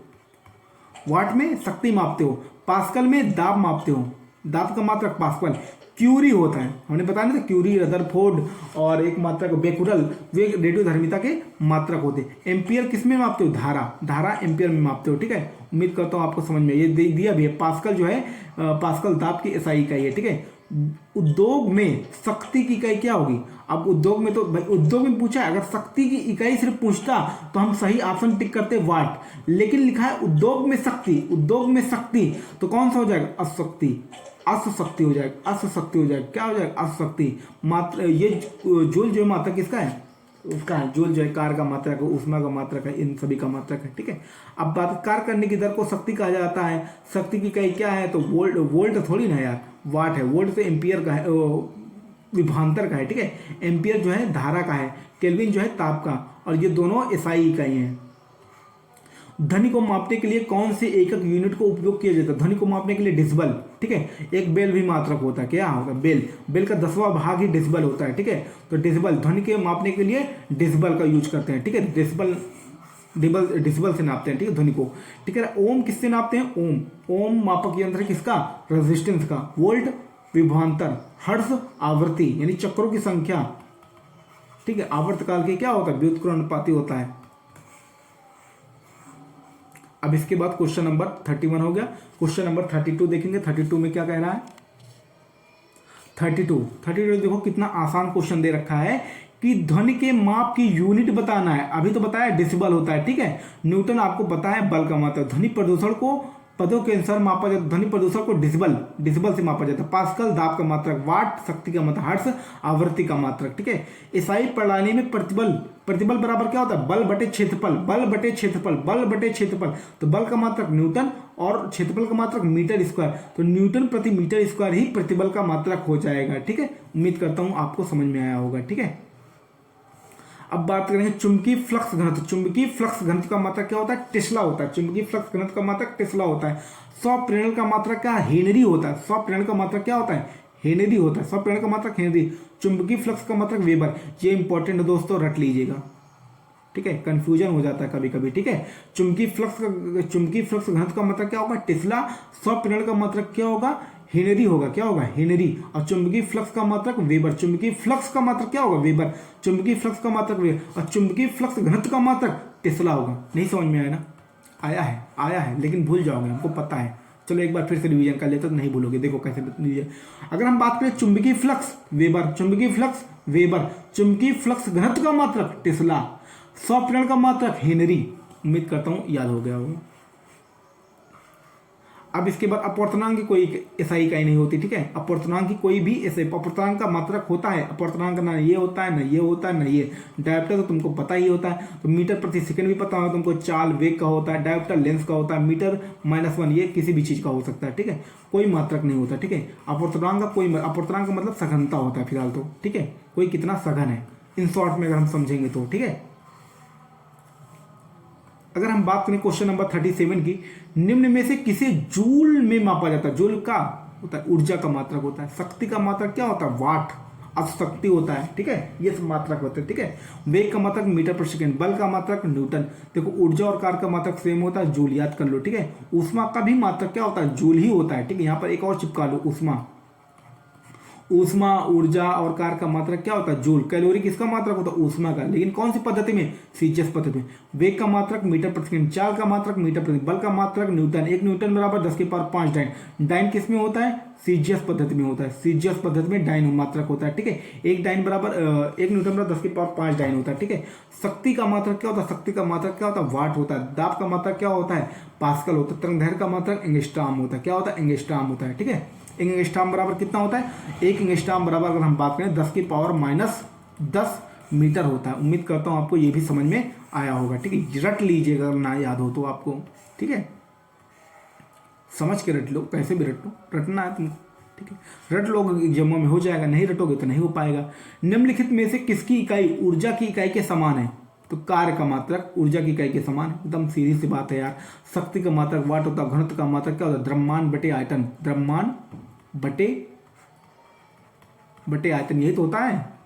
वाट में शक्ति मापते हो। पास्कल में दाब मापते हो, दाब का मात्रक पास्कल। क्यूरी होता है, हमने बताया ना था, क्यूरी, रदरफोर्ड और एक मात्रक बेकुरल, वे रेडियोधर्मिता के मात्रक होते हैं। एम्पियर किस में मापते हो? धारा, धारा एम्पियर में मापते हो। ठीक है, उम्मीद करता हूँ आपको समझ में, ये दिया भी है। पास्कल जो है, पास्कल दाब की एसआई इकाई है। ठीक है, उद्योग में शक्ति की इकाई क्या होगी? अब उद्योग में तो भाई उद्योग में पूछा है, अगर शक्ति की इकाई सिर्फ पूछता तो हम सही ऑप्शन टिक करते वाट, लेकिन लिखा है उद्योग में शक्ति, उद्योग में शक्ति, तो कौन सा हो जाएगा? अशक्ति, अशक्ति हो जाएगा, अशक्ति हो जाएगा। क्या हो जाएगा? अशक्ति। मात्र ये जूल जो मात्रक किसका है? उसका है। जूल जो है कार का मात्रक है, उष्मा का मात्रक है, इन सभी का मात्रक है। ठीक है, अब बात कार्य करने की दर को शक्ति कहा जाता है। शक्ति की इकाई क्या है? तो वोल्ट, वोल्ट थोड़ी ना यार, वाट है। वोल्ट तो एम्पियर का है, विभवांतर का है। ठीक है, एम्पियर जो है धारा का है, केल्विन जो है ताप का, और ये दोनों एसआई इकाई हैं। ध्वनि को मापने के लिए कौन से एकक यूनिट को उपयोग किया जाता है? ध्वनि को मापने के लिए डेसिबल। ठीक है, एक बेल भी मात्रक होता है। क्या होता है? बेल, बेल का 10वां भाग ही डेसिबल होता है। ठीक है, तो डेसिबल, ध्वनि के मापने के लिए डेसिबल का यूज करते हैं। ठीक है, डेसिबल, डेसिबल से नापते हैं। ठीक है, ध्वनि को। ठीक है, ओम किससे नापते हैं? ओम, ओम मापक यंत्र किसका? रेजिस्टेंस का। वोल्ट विभवांतर, हर्ट्ज आवृत्ति यानी चक्रों की संख्या। ठीक है, आवर्तकाल के क्या होता है? व्युत्क्रमणुपाती होता है। अब इसके बाद क्वेश्चन नंबर 31 हो गया। क्वेश्चन नंबर 32 देखेंगे। 32 में क्या कह रहा है? 32 देखो कितना आसान क्वेश्चन दे रखा है कि ध्वनि के माप की यूनिट बताना है। अभी तो बताया डेसिबल होता है। ठीक है, न्यूटन आपको पता है बल का मात्रक। ध्वनि प्रदूषण को पदों के अनुसार मापा जाता है। ध्वनि प्रदूषण को डेसिबल से मापा जाता है। पास्कल दाब का मात्रक, वाट शक्ति का मात्रक, हर्ट्ज आवृत्ति का मात्रक। ठीक है, एसआई प्रणाली में प्रतिबल बराबर क्या होता है? बल बटे क्षेत्रफल, बल बटे क्षेत्रफल, बल बटे क्षेत्रफल। तो बल का मात्रक न्यूटन और क्षेत्रफल का मात्रक मीटर स्क्वायर, तो न्यूटन प्रति मीटर स्क्वायर ही प्रतिबल का मात्रक हो जाएगा। ठीक है, उम्मीद करता हूं आपको समझ में आया होगा। ठीक है, अब बात करेंगे चुंबकीय फ्लक्स घनत्व। चुंबकीय फ्लक्स घनत्व का मात्रक क्या होता है? टेस्ला होता है। चुंबकीय फ्लक्स घनत्व का मात्रक टेस्ला होता है। सॉफ्ट प्रेरणा का मात्रक क्या? हेनरी होता है। सॉफ्ट प्रेरणा का मात्रक क्या होता है? हेनरी होता है। सॉफ्ट प्रेरणा का मात्रक हेनरी। चुंबकीय फ्लक्स का मात्रक वेबर। ये इंपॉर्टेंट है दोस्तों, रट लीजिएगा। ठीक है, कंफ्यूजन हो जाता है कभी कभी। ठीक है, चुंबकीय फ्लक्स घनत्व का मात्रक क्या होगा? टेस्ला। सॉफ्ट प्रेरणा का मात्रक क्या होगा? हेनरी होगा। क्या होगा? हेनरी। और चुंबकीय फ्लक्स का मात्रक वेबर। चुंबकीय फ्लक्स का मात्रक क्या होगा? वेबर। चुंबकीय फ्लक्स का मात्रक वेबर। और चुंबकीय फ्लक्स घनत्व का मात्रक टेस्ला होगा। नहीं समझ में आया ना? आया है लेकिन भूल जाओगे, हमको पता है। चलो एक बार फिर से रिवीजन कर लेते तो नहीं भूलोगे। देखो कैसे रिवीजन। अगर हम बात करें चुंबकीय फ्लक्स वेबर, चुंबकीय फ्लक्स वेबर, चुंबकीय फ्लक्स घनत्व का मात्रक टेस्ला, सॉफ्ट प्रेरणा का मात्रक हेनरी। उम्मीद करता हूं याद हो गया होगा। अब इसके बाद अपूर्णांक की कोई एसआई इकाई नहीं होती। ठीक है, अपूर्णांक की कोई भी ऐसे अपूर्णांक का मात्रक होता है। अपूर्णांक ना ये होता है, ना ये होता है, ना ये। डायोप्टर तो तुमको पता ही होता है। तो मीटर प्रति सेकंड भी पता होगा तुमको। चाल वेग का होता है। डायोप्टर लेंस का होता है। मीटर -1 ये किसी भी चीज का हो सकता है। ठीक है, कोई मात्रक नहीं होता। ठीक है, अपूर्णांक का कोई, अपूर्णांक का मतलब सघनता होता है फिलहाल तो। ठीक है, कोई कितना सघन है, इन शॉर्ट में अगर हम समझेंगे तो। ठीक है, अगर हम बात करें क्वेश्चन नंबर 37 की, निम्न में से किसे जूल में मापा जाता है? जूल का होता है ऊर्जा का मात्रक होता है। शक्ति का मात्रक क्या होता है? वाट। अशक्ति होता है। ठीक है, ये सब मात्रक होते हैं। ठीक है, वेग का मात्रक मीटर पर सेकंड, बल का मात्रक न्यूटन। देखो ऊर्जा और कार्य का मात्रक सेम होता है, जूल। याद कर लो। ठीक है, ऊष्मा का भी मात्रक क्या होता है? जूल ही होता है। ठीक है, यहाँ पर एक और चिपका लो, ऊष्मा। ऊष्मा, ऊर्जा और कार्य का मात्रक क्या होता है? जूल। कैलोरी किसका मात्रक होता है? ऊष्मा का। लेकिन कौन सी पद्धति में? सीजीएस पद्धति में। वेग का मात्रक मीटर प्रति सेकंड, चाल का मात्रक मीटर प्रति, बल का मात्रक न्यूटन। 1 न्यूटन बराबर 10⁵ डाइन। डाइन किस में होता है? सीजीएस पद्धति में होता है। सीजीएस पद्धति में डाइन मात्रक होता है। ठीक है, 1 डाइन बराबर 1 न्यूटन बराबर 10⁵ डाइन होता है। ठीक है, शक्ति का मात्रक क्या होता है? शक्ति का मात्रक क्या होता है? वाट होता है। दाब का मात्रक क्या होता है? पास्कल होता है। तरंग दैर्घ्य का मात्रक एंगस्ट्रॉम होता है। क्या होता है? एंगस्ट्रॉम होता है। ठीक है, एंगस्ट्रॉम बराबर कितना होता है? 1 एंगस्ट्रॉम बराबर अगर हम बात करें 10⁻10 मीटर होता है। उम्मीद करता हूं आपको ये भी समझ में आया होगा। ठीक है, रट लीजिएगा अगर ना याद हो तो आपको। ठीक है, समझ के रट लो, कैसे भी रट लो, रटना है तुमको। ठीक है, रट लोग एग्जामों में हो जाएगा, नहीं रटोगे तो नहीं हो पाएगा। निम्नलिखित में से किसकी इकाई ऊर्जा की इकाई के समान है? तो कार्य का मात्रक ऊर्जा की इकाई के समान। एकदम सीधी सी बात है यार। शक्ति का मात्रक वाट होता है। घनत्व का मात्रक क्या होता है? द्रव्यमान बटे आयतन। द्रव्यमान बटे बटे आयतन, यही तो होता है।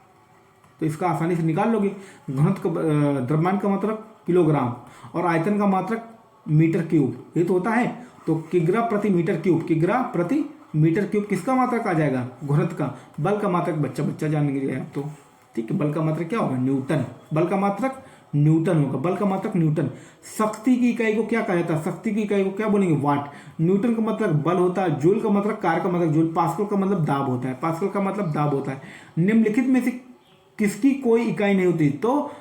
तो इसका आसानी से निकाल लोगे। घनत्व द्रव्यमान का मात्रक किलोग्राम और आयतन का मात्रक मीटर क्यूब, ये तो होता है। तो किग्रा प्रति मीटर क्यूब, किग्रा प्रति मीटर क्यूब किसका मात्रक आ जाएगा? घनत्व का। बल का मात्रक बच्चा जानेंगे आप तो, ठीक है। बल का मात्रक क्या होगा? न्यूटन। बल का मात्रक न्यूटन होगा, बल का मात्रक न्यूटन। शक्ति की इकाई को क्या कहा जाता है? शक्ति की इकाई को क्या बोलेंगे? वाट। न्यूटन का मतलब बल होता है, जूल का मतलब कार्य का मतलब जूल, पास्कल का मतलब दाब होता है, पास्कल का मतलब दाब होता है। निम्नलिखित में से किसकी कोई इकाई नहीं होती? तो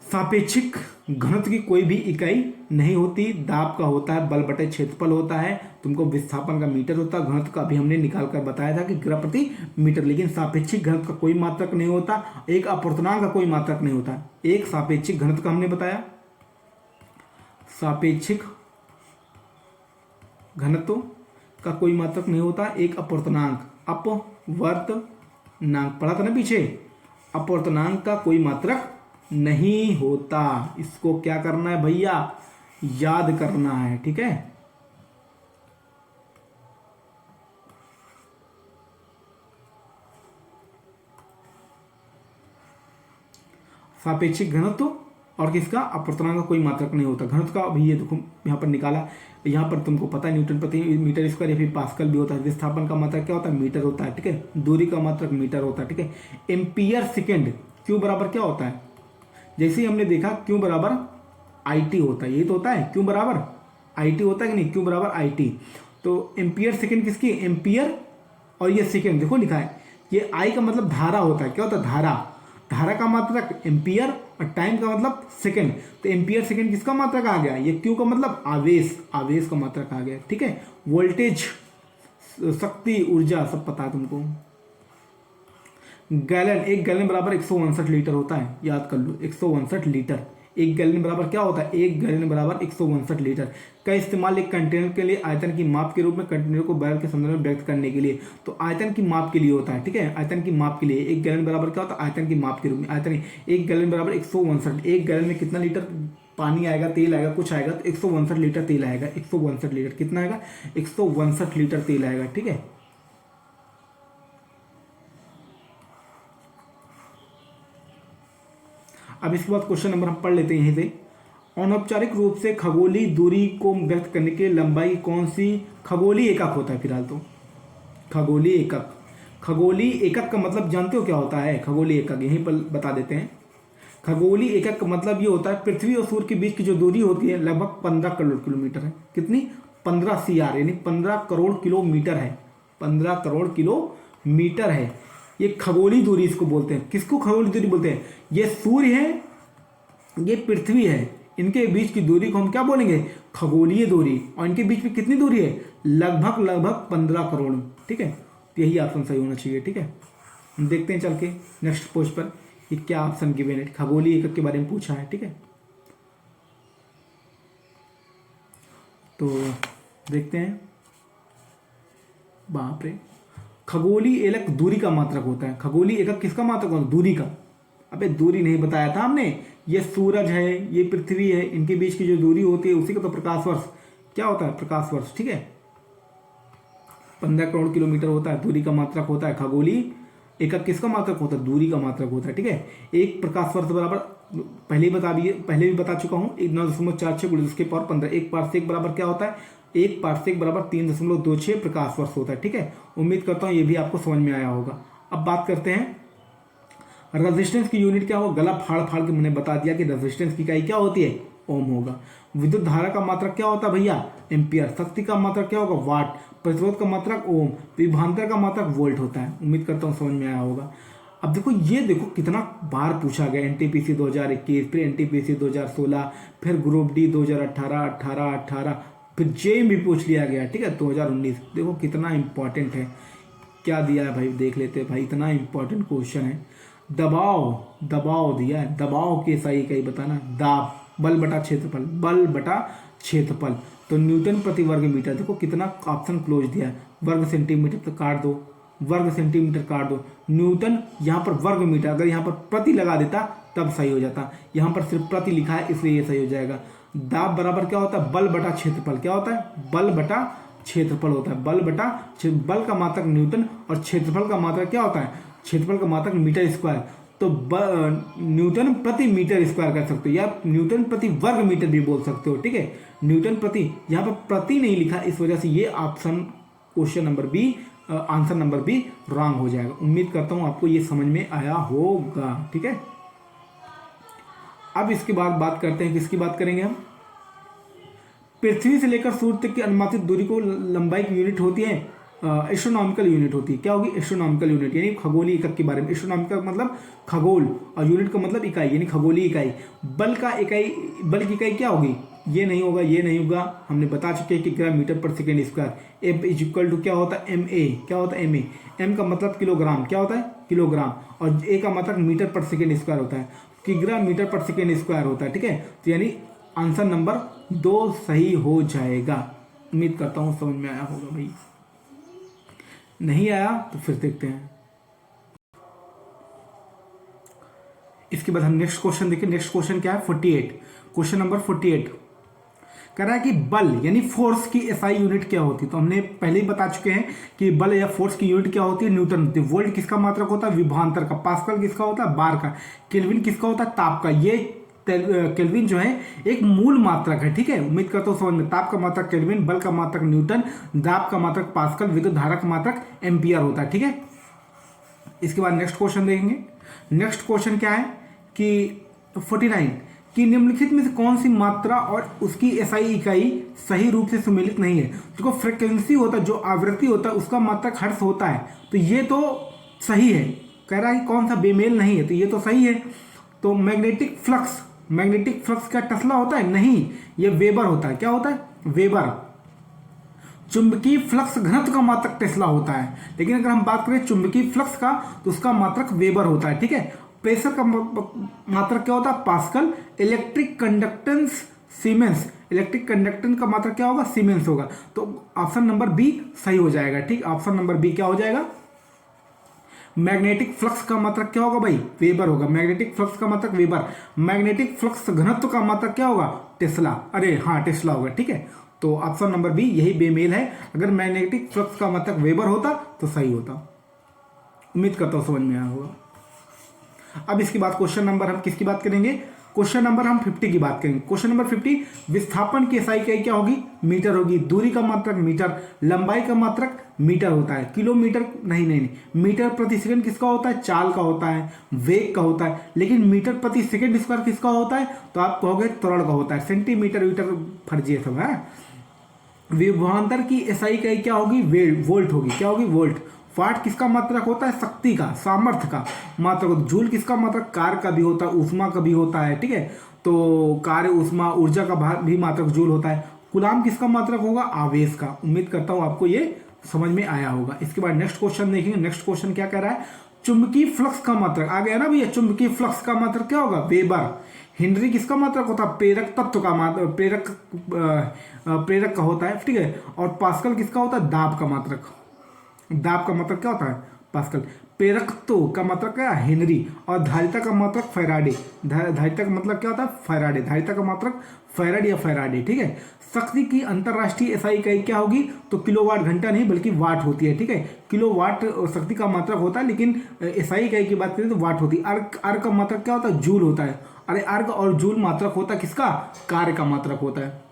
सापेक्षिक घनत्व की कोई भी इकाई नहीं होती। दाब का होता है, बल बटे क्षेत्रफल होता है, तुमको विस्थापन का मीटर होता है, घनत्व का अभी हमने निकाल कर बताया था कि ग्राम प्रति मीटर। लेकिन सापेक्षिक घनत्व का कोई मात्रक नहीं होता, एक अपूर्णांक का कोई मात्रक नहीं होता। एक सापेक्षिक घनत्व का हमने बताया, सापेक्षिक घनत्व का कोई मात्रक नहीं होता, एक अपूर्णांक, अपवर्तनांक पढ़ा था ना पीछे, अपवर्तनांक का कोई मात्रक नहीं होता। इसको क्या करना है भैया? याद करना है, ठीक है। सापेक्षिक घनत्व और किसका? अपवर्तनांक का कोई मात्रक नहीं होता। घनत्व का अभी ये देखो यहाँ पर निकाला, यहाँ पर तुमको पता है न्यूटन प्रति मीटर स्क्वायर या फिर पास्कल भी होता है। विस्थापन का मात्रक क्या होता है? मीटर होता है, ठीक है। दूरी का मात्रक मीटर होता है, ठीक है। एम्पियर सेकेंड, क्यू बराबर क्या होता है? जैसे ही हमने देखा क्यू बराबर IT होता है, ये तो होता है, क्यू बराबर IT होता है कि नहीं? क्यू बराबर IT। तो एम्पियर सेकेंड किसकी? एम्पियर और ये सेकेंड देखो लिखा है, ये I का मतलब धारा होता है। क्या होता है? धारा। धारा का मात्रक एम्पियर और टाइम का मतलब सेकेंड। तो एम्पियर सेकेंड किसका मात्रक आ गया? ये क्यू का मतलब आवेश, आवेश का मात्रक आ गया, ठीक है। वोल्टेज, शक्ति, ऊर्जा सब पता है तुमको। गैलन, एक गैलन बराबर 159 लीटर होता है, याद कर लो 159 लीटर। एक गैलन बराबर क्या होता है? एक गैलन बराबर 159 लीटर का इस्तेमाल एक कंटेनर के लिए आयतन की माप के रूप में कंटेनर को बैरल के संदर्भ में व्यक्त करने के लिए। तो आयतन की माप के लिए होता है, ठीक है। आयतन की माप के लिए एक गैलन बराबर क्या होता है? आयतन की माप के रूप में। आयतन एक गैलन बराबर 159, एक गैलन में कितना लीटर पानी आएगा, तेल आएगा, कुछ आएगा, तो 159 लीटर तेल आएगा। 162 लीटर कितना आएगा? 162 लीटर तेल आएगा, ठीक है। अब इसके बाद क्वेश्चन नंबर हम पढ़ लेते हैं यहीं से। अनौपचारिक रूप से खगोलीय दूरी को व्यक्त करने के लिए लंबाई कौन सी खगोलीय एकक होता है? फिलहाल तो खगोलीय एकक, खगोलीय एकक का मतलब जानते हो क्या होता है? खगोलीय एकक यहीं पर बता देते हैं। खगोलीय एकक का मतलब ये होता है पृथ्वी और सूर्य के बीच की जो दूरी होती है लगभग 15 करोड़ किलोमीटर है। कितनी? 15 CR यानी 15 करोड़ किलोमीटर है, 15 करोड़ किलोमीटर है। ये खगोलीय दूरी इसको बोलते हैं। किसको खगोलीय दूरी बोलते हैं? ये सूर्य है, ये पृथ्वी है, इनके बीच की दूरी को हम क्या बोलेंगे? खगोलीय दूरी। और इनके बीच में कितनी दूरी है? लगभग 15 करोड़, ठीक है। तो यही ऑप्शन सही होना चाहिए, ठीक है। हम देखते हैं चल के नेक्स्ट पोस्ट पर कि क्या ऑप्शन गिवन है। खगोलीय एकक के बारे में पूछा है, ठीक है। तो देखते हैं। बाप रे, खगोलीय एकक दूरी का मात्रक होता है। खगोलीय एकक किसका मात्रक होता है? दूरी का। अबे दूरी नहीं बताया था हमने, ये सूरज है, ये पृथ्वी है, इनके बीच की जो दूरी होती है उसी का तो प्रकाश वर्ष क्या होता है? प्रकाश वर्ष, ठीक है। 15 करोड़ किलोमीटर होता है, दूरी का मात्रक होता है। खगोलीय एकक किसका मात्रक होता है? दूरी का मात्रक होता है, ठीक है। एक प्रकाश वर्ष बराबर पहले भी बता चुका हूँ 9.46 × 10⁻15। एक पार्सेक बराबर क्या होता है? एक पार्सेक बराबर 3.26 प्रकाश वर्ष होता है, ठीक है। उम्मीद करता हूँ ये भी आपको समझ में आया होगा। अब बात करते हैं रेजिस्टेंस की यूनिट क्या होगा? गला फाड़ के मैंने बता दिया कि रेजिस्टेंस की इकाई क्या होती है? ओम होगा। विद्युत धारा का मात्रक क्या होता है भैया? एम्पियर। शक्ति का मात्रक क्या होगा? वाट। प्रतिरोध का मात्रक ओम। विभवांतर का मात्रक वोल्ट होता है। उम्मीद करता हूँ समझ में आया होगा। अब देखो ये देखो कितना बार पूछा गया। NTPC 2021, फिर NTPC 2016, फिर ग्रुप D 2018, फिर JEE भी पूछ लिया गया, ठीक है 2019। देखो कितना इंपॉर्टेंट है। क्या दिया है भाई देख लेते हैं भाई, इतना इंपॉर्टेंट क्वेश्चन है। दबाव दिया है, दबाव की सही इकाई बताना। दाब, बल बटा क्षेत्रफल, बल बटा क्षेत्रफल। तो न्यूटन प्रति वर्ग मीटर। देखो कितना ऑप्शन क्लोज दिया है। वर्ग सेंटीमीटर तो काट दो, वर्ग सेंटीमीटर काट दो, न्यूटन यहाँ पर वर्ग मीटर, अगर यहाँ पर प्रति लगा देता तब सही हो जाता। यहाँ पर सिर्फ प्रति लिखा है इसलिए ये सही हो जाएगा। दाब बराबर क्या होता है? बल बटा क्षेत्रफल। क्या होता है? बल बटा क्षेत्रफल होता है। बल बटा बल का मात्रक न्यूटन और क्षेत्रफल का मात्रक क्या होता है, क्षेत्रफल का मात्रक मीटर स्क्वायर। तो न्यूटन प्रति मीटर स्क्वायर कर सकते हो या न्यूटन प्रति वर्ग मीटर भी बोल सकते हो, ठीक है। न्यूटन प्रति, यहाँ पर प्रति नहीं लिखा, इस वजह से ये option question number B, answer number B wrong हो जाएगा। उम्मीद करता हूं आपको ये समझ में आया होगा, ठीक है। अब इसके बाद बात करते हैं, किसकी बात करेंगे हम, पृथ्वी से लेकर सूर्य तक की अनुमानित दूरी को लंबाई की यूनिट होती है, एस्ट्रोनॉमिकल यूनिट होती है। क्या होगी, एस्ट्रोनॉमिकल यूनिट, यानी खगोलीय एकक के बारे में। एस्ट्रोनॉमिकल मतलब खगोल और यूनिट का मतलब इकाई, यानी खगोलीय इकाई। बल का इकाई, बल की इकाई क्या होगी, ये नहीं होगा, ये नहीं होगा, हमने बता चुके हैं कि gram metre per second square. F is equal to क्या होता है, एम ए, क्या होता है एम ए। एम का मतलब किलोग्राम, क्या होता है किलोग्राम, और ए का मतलब मीटर पर सेकेंड स्क्वायर होता है, किग्राम मीटर पर सेकेंड स्क्वायर होता है, ठीक है। तो यानी आंसर नंबर 2 सही हो जाएगा। उम्मीद करता हूँ समझ में आया होगा भाई, नहीं आया तो फिर देखते हैं। इसके बाद हम नेक्स्ट क्वेश्चन देखिए। नेक्स्ट क्वेश्चन क्या है, 48, क्वेश्चन नंबर 48 कह रहा है कि बल यानी फोर्स की एसआई यूनिट क्या होती है। तो हमने पहले ही बता चुके हैं कि बल या फोर्स की यूनिट क्या होती है, न्यूटन होती है। वोल्ट किसका मात्रक होता है, विभवांतर का। पास्कल किसका होता है, बार का। केल्विन किसका होता है, ताप का। ये केल्विन जो है एक मूल मात्रक है, ठीक है। उम्मीद करता हूँ समझ में। ताप का मात्रक केल्विन, बल का मात्रक न्यूटन, दाब का मात्रक पास्कल, विद्युत धारा का मात्रक एम्पियर होता है, ठीक है। इसके बाद नेक्स्ट क्वेश्चन देखेंगे। नेक्स्ट क्वेश्चन क्या है कि 49 कि निम्नलिखित में से कौन सी मात्रा और उसकी एसआई इकाई सही रूप से सुमेलित नहीं है। देखो फ्रिक्वेंसी होता है, जो आवृत्ति होता है उसका मात्रक हर्ट्ज होता है, तो ये तो सही है। कह रहा है कि कौन सा बेमेल नहीं है, तो ये तो सही है। तो मैग्नेटिक फ्लक्स, मैग्नेटिक फ्लक्स का टेस्ला होता है, नहीं, ये वेबर होता है। क्या होता है, वेबर। चुंबकीय फ्लक्स घनत्व का मात्रक टेस्ला होता है, लेकिन अगर हम बात करें चुंबकीय फ्लक्स का तो उसका मात्रक वेबर होता है, ठीक है। प्रेशर का मात्रक क्या होता है, pascal. Electric conductance siemens, electric conductance का मात्रक क्या होगा, सीमेंस होगा। तो ऑप्शन नंबर बी सही हो जाएगा, ठीक। ऑप्शन नंबर बी क्या हो जाएगा, मैग्नेटिक फ्लक्स का मात्रक क्या होगा भाई, वेबर होगा। मैग्नेटिक फ्लक्स का मात्रक वेबर। मैग्नेटिक फ्लक्स घनत्व का मात्रक क्या होगा, टेस्ला। अरे हाँ, टेस्ला होगा, ठीक है। तो ऑप्शन नंबर बी यही बेमेल है। अगर मैग्नेटिक फ्लक्स का मात्रक वेबर होता तो सही होता। उम्मीद करता हूं समझ में आया होगा। अब इसके बाद क्वेश्चन नंबर हम किसकी बात करेंगे, क्वेश्चन नंबर हम 50 की बात करेंगे। क्वेश्चन नंबर 50, विस्थापन की एसआई इकाई क्या होगी, मीटर होगी। दूरी का मात्रक मीटर, लंबाई का मात्रक मीटर होता है। किलोमीटर नहीं, मीटर प्रति सेकंड किसका होता है, चाल का होता है, वेग का होता है। लेकिन मीटर प्रति सेकंड स्क्वायर किसका होता है, तो आप कहोगे त्वरण का होता है। सेंटीमीटर मीटर फर्जी सब है। विभवांतर की एसआई इकाई क्या होगी, वोल्ट होगी। क्या होगी, वोल्ट। वाट किसका मात्रक होता है, शक्ति का, सामर्थ्य का मात्रक होता है। जूल किसका मात्रक, कार्य का भी होता है, ऊष्मा का भी होता है, ठीक है। तो कार्य, ऊष्मा, ऊर्जा का भी मात्रक जूल होता है। कूलाम किसका मात्रक होगा, आवेश का। उम्मीद करता हूं आपको ये समझ में आया होगा। इसके बाद नेक्स्ट क्वेश्चन देखेंगे। नेक्स्ट क्वेश्चन क्या कह रहा है, चुंबकीय फ्लक्स का मात्रक आ गया ना भैया। चुंबकीय फ्लक्स का मात्रक क्या होगा, वेबर। हेनरी किसका मात्रक होता है, प्रेरक तत्व का मात्रक, प्रेरक का होता है, ठीक है। और पास्कल किसका होता है, दाब का मात्रक। दाब का मतलब क्या होता है, पास्कल। प्रेरकत्व का मतलब क्या है, हेनरी। और धारिता का मात्रक फैराडे। धारिता का मतलब क्या होता है, फैराडे। धारिता का मात्रक फैराडे या फैराडे, ठीक है। शक्ति की अंतरराष्ट्रीय एसआई इकाई क्या होगी, तो किलोवाट घंटा नहीं बल्कि वाट होती है, ठीक है। किलोवाट शक्ति का मात्रक होता है, लेकिन एसआई इकाई की बात करें तो वाट होती है। अर्ग का मात्रक क्या होता है, जूल होता है। अरे अर्ग और जूल मात्रक होता है किसका, कार्य का मात्रक होता है,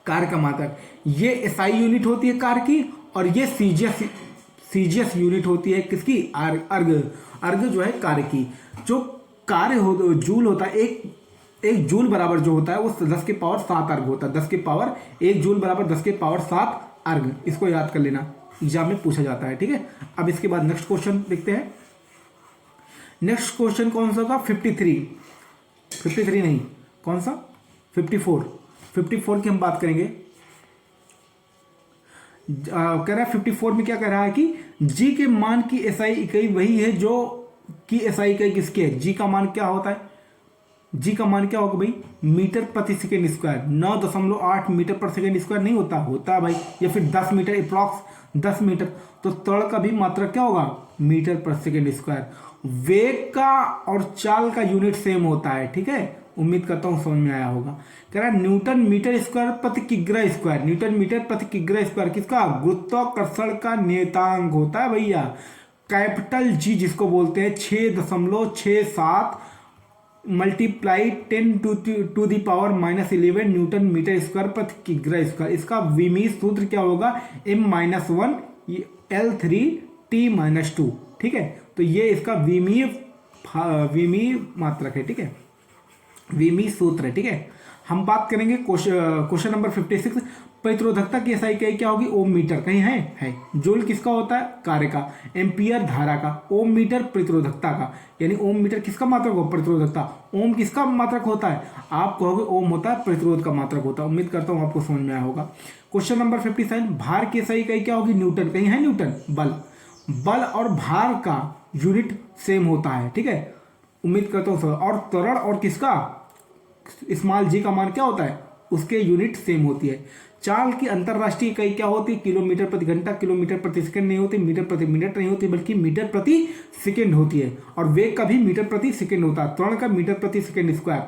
कार्य का मात्रक। ये एसआई यूनिट होती है कार्य की, और ये सीजीएस यूनिट होती है किसकी, अर्ग जो है कार्य की। जो कार्य हो जूल होता है, एक जूल बराबर जो होता है वो 10 के पावर 7 अर्ग होता है। 10 के पावर 1 जूल बराबर 10 के पावर 7 अर्ग। इसको याद कर लेना, एग्जाम में पूछा जाता है, ठीक है। अब इसके बाद नेक्स्ट क्वेश्चन देखते हैं। नेक्स्ट क्वेश्चन कौन सा था, 53 नहीं, कौन सा, 54 की हम बात करेंगे। कह रहा है 54 में क्या कह रहा है कि जी के मान की एसआई इकाई वही है जो की एसआई इकाई किसकी है। जी का मान क्या होता है, जी का मान क्या होगा भाई, मीटर प्रति second square. 9.8 metre per second square नहीं होता है भाई, या फिर 10 मीटर, अप्रॉक्स 10 मीटर। तो त्वरण का भी मात्रक क्या होगा, मीटर पर सेकेंड स्क्वायर। वेग का और चाल का यूनिट सेम होता है, ठीक है। उम्मीद करता हूँ समझ में आया होगा। कह रहा है न्यूटन मीटर स्क्वायर प्रति किग्रा स्क्वायर, न्यूटन मीटर प्रति किग्रा स्क्वायर किसका, गुरुत्वाकर्षण का नियतांक होता है भैया, कैपिटल जी जिसको बोलते हैं 6.67 मल्टीप्लाई 10⁻⁻11 न्यूटन मीटर स्क्वायर प्रति किग्रा स्क्वायर। इसका विमीय सूत्र क्या होगा, m-1 L3T-2। ठीक है, तो ये इसका विमीय मात्रक है। ठीक है, विमीय सूत्र है। ठीक है, हम बात करेंगे क्वेश्चन नंबर 56, प्रतिरोधकता की एसआई इकाई क्या होगी, ओम मीटर। कहीं है जूल किसका होता है, कार्य का, एम्पियर धारा का, ओम मीटर प्रतिरोधकता का, यानी ओम मीटर किसका मात्रक हो, प्रतिरोधकता, ओम किसका मात्रक होता है, आप कहोगे ओम होता है प्रतिरोध का मात्रक होता है। उम्मीद करता हूं आपको समझ में आया होगा। क्वेश्चन नंबर 57, भार की एसआई इकाई क्या होगी, न्यूटन। कहीं है न्यूटन, बल और भार का यूनिट सेम होता है। ठीक है, उम्मीद करता हूं। और त्वरण और किसका, स्मॉल जी का मान क्या होता है, उसके यूनिट सेम होती है। चाल की अंतरराष्ट्रीय इकाई क्या होती है, किलोमीटर प्रति घंटा, किलोमीटर प्रति सेकंड नहीं होती, मीटर प्रति मिनट नहीं होती, बल्कि मीटर प्रति सेकंड होती है। और वेग का भी मीटर प्रति सेकंड होता है, त्वरण का मीटर प्रति सेकंड स्क्वायर।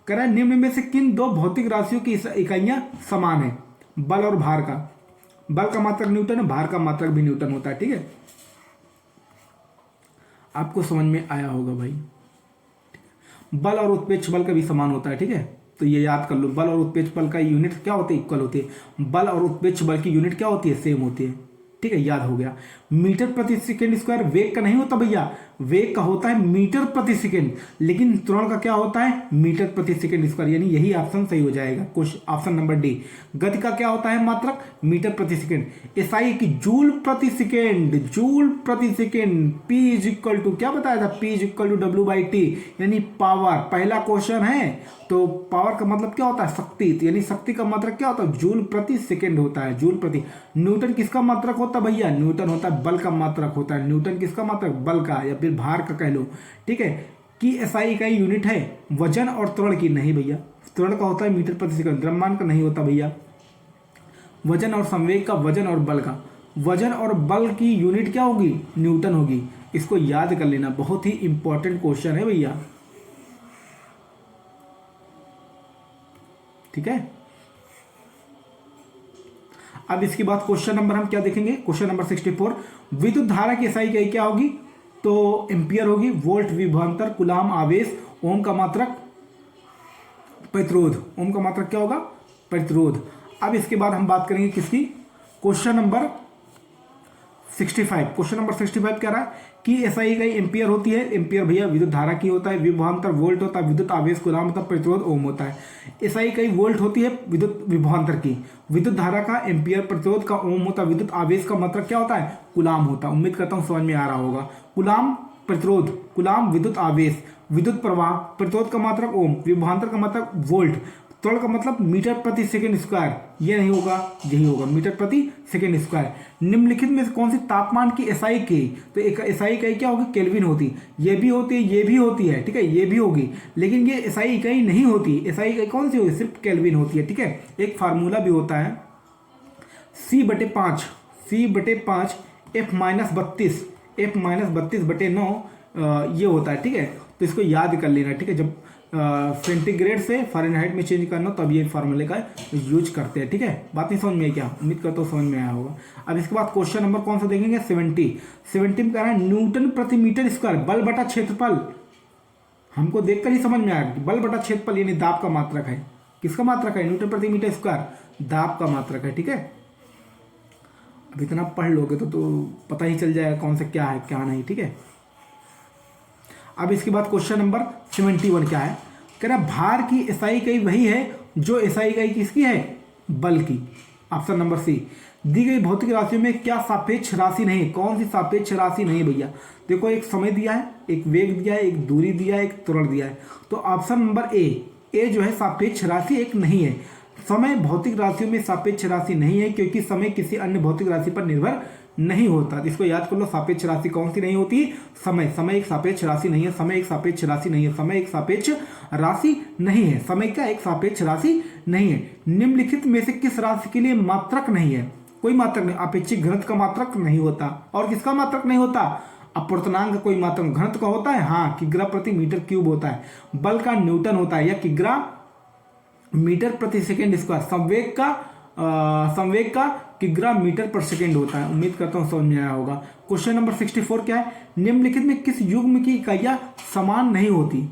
कह रहा है निम्न में से किन दो भौतिक राशियों की इकाइयां समान है, बल और भार का। बल का मात्रक न्यूटन है, भार का मात्रक भी न्यूटन होता है। ठीक है, आपको समझ में आया होगा भाई। बल और उत्प्रेक्ष बल का भी समान होता है। ठीक है, तो ये याद कर लो, बल और उत्प्रेक्ष बल का यूनिट क्या होती है, इक्वल होती है। बल और उत्प्रेक्ष बल की यूनिट क्या होती है, सेम होती है। ठीक है, याद हो गया। मीटर प्रति सेकंड स्क्वायर वेग का नहीं होता भैया, वेग का होता है मीटर प्रति सेकंड, लेकिन त्वरण का क्या होता है, मीटर प्रति सेकंड स्क्वायर, यानी यही ऑप्शन सही हो जाएगा, ऑप्शन नंबर डी। गति का क्या होता है मात्रक, मीटर प्रति सेकंड। एसआई की जूल प्रति सेकंड, जूल प्रति second. P is equal to क्या बताया था, P is equal to W/T, यानी पावर। पहला क्वेश्चन है तो पावर का मतलब क्या होता है, शक्ति, यानी शक्ति का मात्रक क्या होता है, जूल प्रति सेकंड होता है, जूल प्रति। न्यूटन किसका मात्रक होता है भैया, न्यूटन होता है बल का मात्रक होता है। न्यूटन किसका मात्रक, बल का या फिर भार का कह लो। ठीक है, कि एसआई इकाई यूनिट है वजन और त्वरण की, नहीं भैया, त्वरण का होता है मीटर प्रति सेकंड, द्रव्यमान का नहीं होता भैया। वजन और संवेग का, वजन और बल का, वजन और बल की यूनिट क्या होगी, न्यूटन होगी। इसको याद कर लेना, बहुत ही इंपॉर्टेंट क्वेश्चन है भैया। ठीक है, अब इसके बाद क्वेश्चन नंबर हम क्या देखेंगे, क्वेश्चन नंबर 64, विद्युत धारा की एसआई इकाई क्या होगी, तो एम्पियर होगी। वोल्ट विभवांतर, कूलाम आवेश, ओम का मात्रक प्रतिरोध, ओम का मात्रक क्या होगा, प्रतिरोध। अब इसके बाद हम बात करेंगे किसकी, क्वेश्चन नंबर 65। क्वेश्चन नंबर 65 क्या रहा है कि एसआई इकाई एम्पियर होती है। एम्पियर भैया विद्युत धारा की होता है, विभवांतर वोल्ट होता है, विद्युत आवेश कूलाम होता है, प्रतिरोध ओम होता है। एसआई इकाई वोल्ट होती है विद्युत विभवांतर की, विद्युत धारा का एम्पियर, प्रतिरोध का ओम होता है, विद्युत आवेश का मात्रक क्या होता है, कूलाम होता है। उम्मीद करता हूं समझ में आ रहा होगा। कूलाम प्रतिरोध, कूलाम विद्युत आवेश, विद्युत प्रवाह, प्रतिरोध का मात्रक ओम, विभवांतर का मात्रक वोल्ट, त्वरण का मतलब मीटर प्रति सेकंड स्क्वायर। ये नहीं होगा, यही होगा, मीटर प्रति सेकंड स्क्वायर। निम्नलिखित में से कौन सी तापमान की एसआई की, तो एक एसआई इकाई क्या होगी, केल्विन होती, ये भी होती है, ये भी होती है। ठीक है, ये भी होगी, लेकिन ये एसआई इकाई नहीं होती। एसआई इकाई कौन सी होगी, सिर्फ केल्विन होती है। ठीक है, एक फार्मूला भी होता है C/5 F-32 ये होता है। ठीक है, तो इसको याद कर लेना। ठीक है, जब सेंटीग्रेड से फ़ारेनहाइट में चेंज करना तब ये फार्मूले का यूज करते हैं। ठीक है, बात नहीं समझ में आई क्या, उम्मीद करता हूँ समझ में आया होगा। अब इसके बाद क्वेश्चन नंबर कौन सा देखेंगे, 70 में कह रहा है न्यूटन प्रति मीटर स्क्वायर बल बटा क्षेत्रफल। हमको देखकर ही समझ में आया, बल बटा क्षेत्रफल यानी दाब का मात्रक है। किसका मात्रक है, न्यूटन प्रति मीटर स्क्वायर, दाब का मात्रक है। ठीक है, अब इतना पढ़ लोगे तो पता ही चल जाएगा कौन सा क्या है क्या नहीं। ठीक है, अब इसके बाद क्वेश्चन नंबर 71 क्या है, कह रहा भार की एसआई इकाई वही है जो एसआई इकाई किसकी है, बल की। ऑप्शन नंबर सी। दी गई भौतिक राशियों में क्या सापेक्ष राशि नहीं है, कौन सी सापेक्ष राशि नहीं है भैया, देखो एक समय दिया है, एक वेग दिया है, एक दूरी दिया है, एक त्वरण दिया है। तो ऑप्शन नंबर ए जो है सापेक्ष राशि एक नहीं है। समय भौतिक राशियों में सापेक्ष राशि नहीं है क्योंकि समय किसी अन्य भौतिक राशि पर निर्भर नहीं होता। इसको याद कर लो, सापेक्ष राशि कौन सी नहीं होती, समय एक सापेक्ष राशि नहीं है, समय एक सापेक्ष राशि नहीं है, समय एक सापेक्ष राशि नहीं है, समय क्या एक सापेक्ष राशि नहीं है। निम्नलिखित में से किस राशि के लिए मात्रक नहीं है, कोई मात्रक नहीं, अपेक्षित घनत्व का मात्रक नहीं होता। और किसका मात्रक नहीं होता, अपूर्णांक कोई मात्रक घनत्व का होता है, हाँ, किग्रा प्रति मीटर क्यूब होता है। बल का न्यूटन होता है या किग्रा मीटर प्रति सेकेंड स्क्वायर। संवेग का किग्रा मीटर पर सेकेंड होता है। उम्मीद करता हूँ समझ में आया होगा। क्वेश्चन नंबर 64 क्या है, निम्नलिखित में किस युग्म की इकाइयां समान नहीं होती?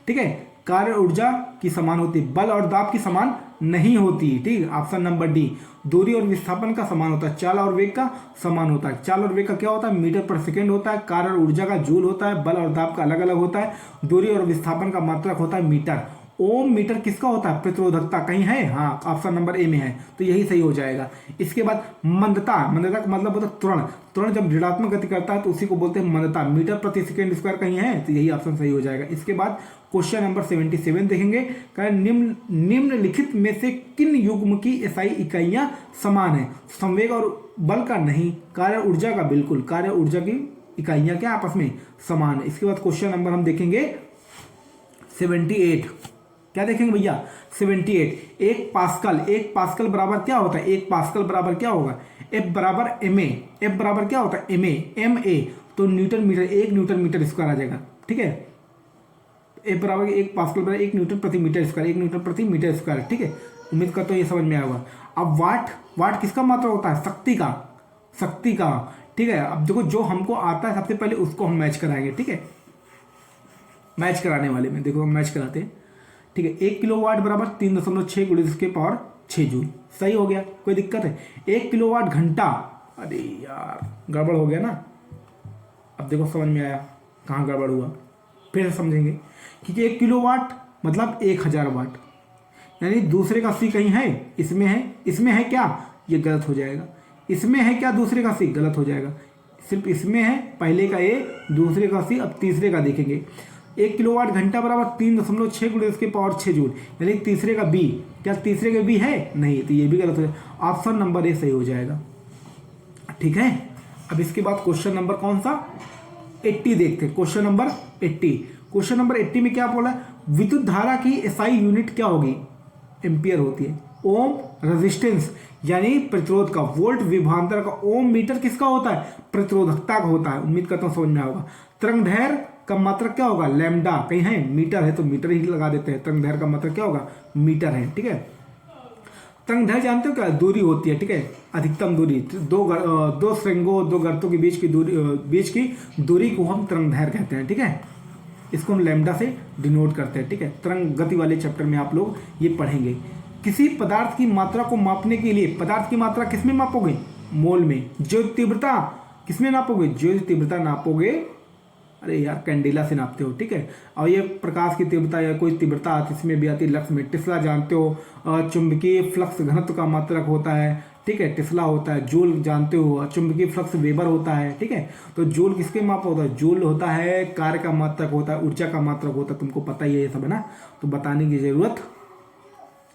ठीक है, कार्य ऊर्जा की समान होती, बल और दाब की समान नहीं होती। ठीक, ऑप्शन नंबर डी। दूरी और विस्थापन का समान होता है, चाल और वेग का समान होता है। चाल और वेग का क्या होता है? मीटर पर सेकेंड होता है। कार्य और ऊर्जा का जूल होता है। बल और दाब का अलग अलग होता है। दूरी और विस्थापन का मात्रक होता है मीटर। ओम मीटर किसका होता है? प्रतिरोधकता। कहीं है? हाँ, ऑप्शन नंबर ए में है, तो यही सही हो जाएगा। इसके बाद मंदता, मंदता का मतलब होता है त्वरण। त्वरण जब ऋणात्मक गति करता है तो उसी को बोलते हैं मंदता। मीटर प्रति सेकेंड स्क्वायर कहीं है, तो यही ऑप्शन सही हो जाएगा। इसके बाद क्वेश्चन नंबर 77 देखेंगे, निम्नलिखित में से किन युग्म की एसआई इकाइयां समान है? संवेग और बल का नहीं, कार्य ऊर्जा का बिल्कुल। कार्य ऊर्जा की इकाइयां क्या आपस में समान है। इसके बाद क्वेश्चन नंबर हम देखेंगे 78। क्या देखेंगे भैया? 78। एक पास्कल बराबर क्या होता है? एक पास्कल बराबर क्या होगा? एफ बराबर एम ए। एफ बराबर क्या होता है? एम ए, तो newton meter, 1 newton meter square आ जाएगा। ठीक है, एफ बराबर 1 पास्कल बराबर 1 न्यूटन प्रति मीटर स्क्वायर, 1 न्यूटन प्रति मीटर स्क्वायर। ठीक है, उम्मीद करता हूँ ये समझ में आया होगा। अब वाट किसका मात्रा होता है? शक्ति का। ठीक है, अब देखो जो हमको आता है सबसे पहले उसको हम मैच कराएंगे। ठीक है, मैच कराने वाले में देखो हम मैच कराते हैं। ठीक है, 1 किलोवाट बराबर 3.6 × 10⁻6 जूल। सही हो गया, कोई दिक्कत है? 1 किलोवाट घंटा, अरे यार गड़बड़ हो गया ना। अब देखो समझ में आया कहाँ गड़बड़ हुआ, फिर से समझेंगे। क्योंकि 1 किलोवाट मतलब 1000 वाट, यानी दूसरे का सी कहीं है, इसमें है क्या? ये गलत हो जाएगा। इसमें है क्या? दूसरे का सी गलत हो जाएगा। सिर्फ इसमें है पहले का ए, दूसरे का सी। अब तीसरे का देखेंगे। 1 किलोवाट घंटा बराबर 3.6 × 10⁻6 जूल, यानी तीसरे का बी। क्या तीसरे का बी है? नहीं, तो ये भी गलत हो जाएगा। ऑप्शन नंबर ए सही हो जाएगा। ठीक है, अब इसके बाद क्वेश्चन नंबर कौन सा? 80 देखते हैं। क्वेश्चन नंबर 80 में क्या बोला है? विद्युत धारा की एसआई यूनिट क्या होगी? एम्पियर होती है। ओम रेजिस्टेंस यानी प्रतिरोध का। वोल्ट विभवांतर का। ओम मीटर किसका होता है? प्रतिरोधकता का होता है। उम्मीद करता हूं समझ में आएगा। तरंगदैर्घ्य का मात्रक क्या होगा? लैम्डा। कहीं है? मीटर है तो मीटर ही लगा देते हैं। तरंगदैर्घ्य का मात्रक क्या होगा? मीटर है। ठीक है, तरंगदैर्घ्य जानते हो क्या? दूरी होती है। ठीक है, अधिकतम दूरी। दो श्रृंगों, दो गर्तों के बीच की दूरी को हम तरंगदैर्घ्य कहते हैं। ठीक है, इसको हम लैम्डा से डिनोट करते हैं। ठीक है, तरंग गति वाले चैप्टर में आप लोग ये पढ़ेंगे। किसी पदार्थ की मात्रा को मापने के लिए, पदार्थ की मात्रा किसमें मापोगे? मोल में। ज्योति तीव्रता किसमें नापोगे? ज्योति तीव्रता नापोगे, अरे यार कैंडेला से नापते हो। ठीक है, और ये प्रकाश की तीव्रता या कोई तीव्रता आती इसमें भी आती है लक्स में। टेस्ला जानते हो, चुंबकीय फ्लक्स घनत्व का मात्रक होता है। ठीक है, टेस्ला होता है। जूल जानते हो, चुंबकीय फ्लक्स वेबर होता है। ठीक है, तो जूल किसके माप होता है? जूल होता है कार्य का मात्रक होता है, ऊर्जा का मात्रक होता है। तुमको पता ही है ये सब, है ना, तो बताने की जरूरत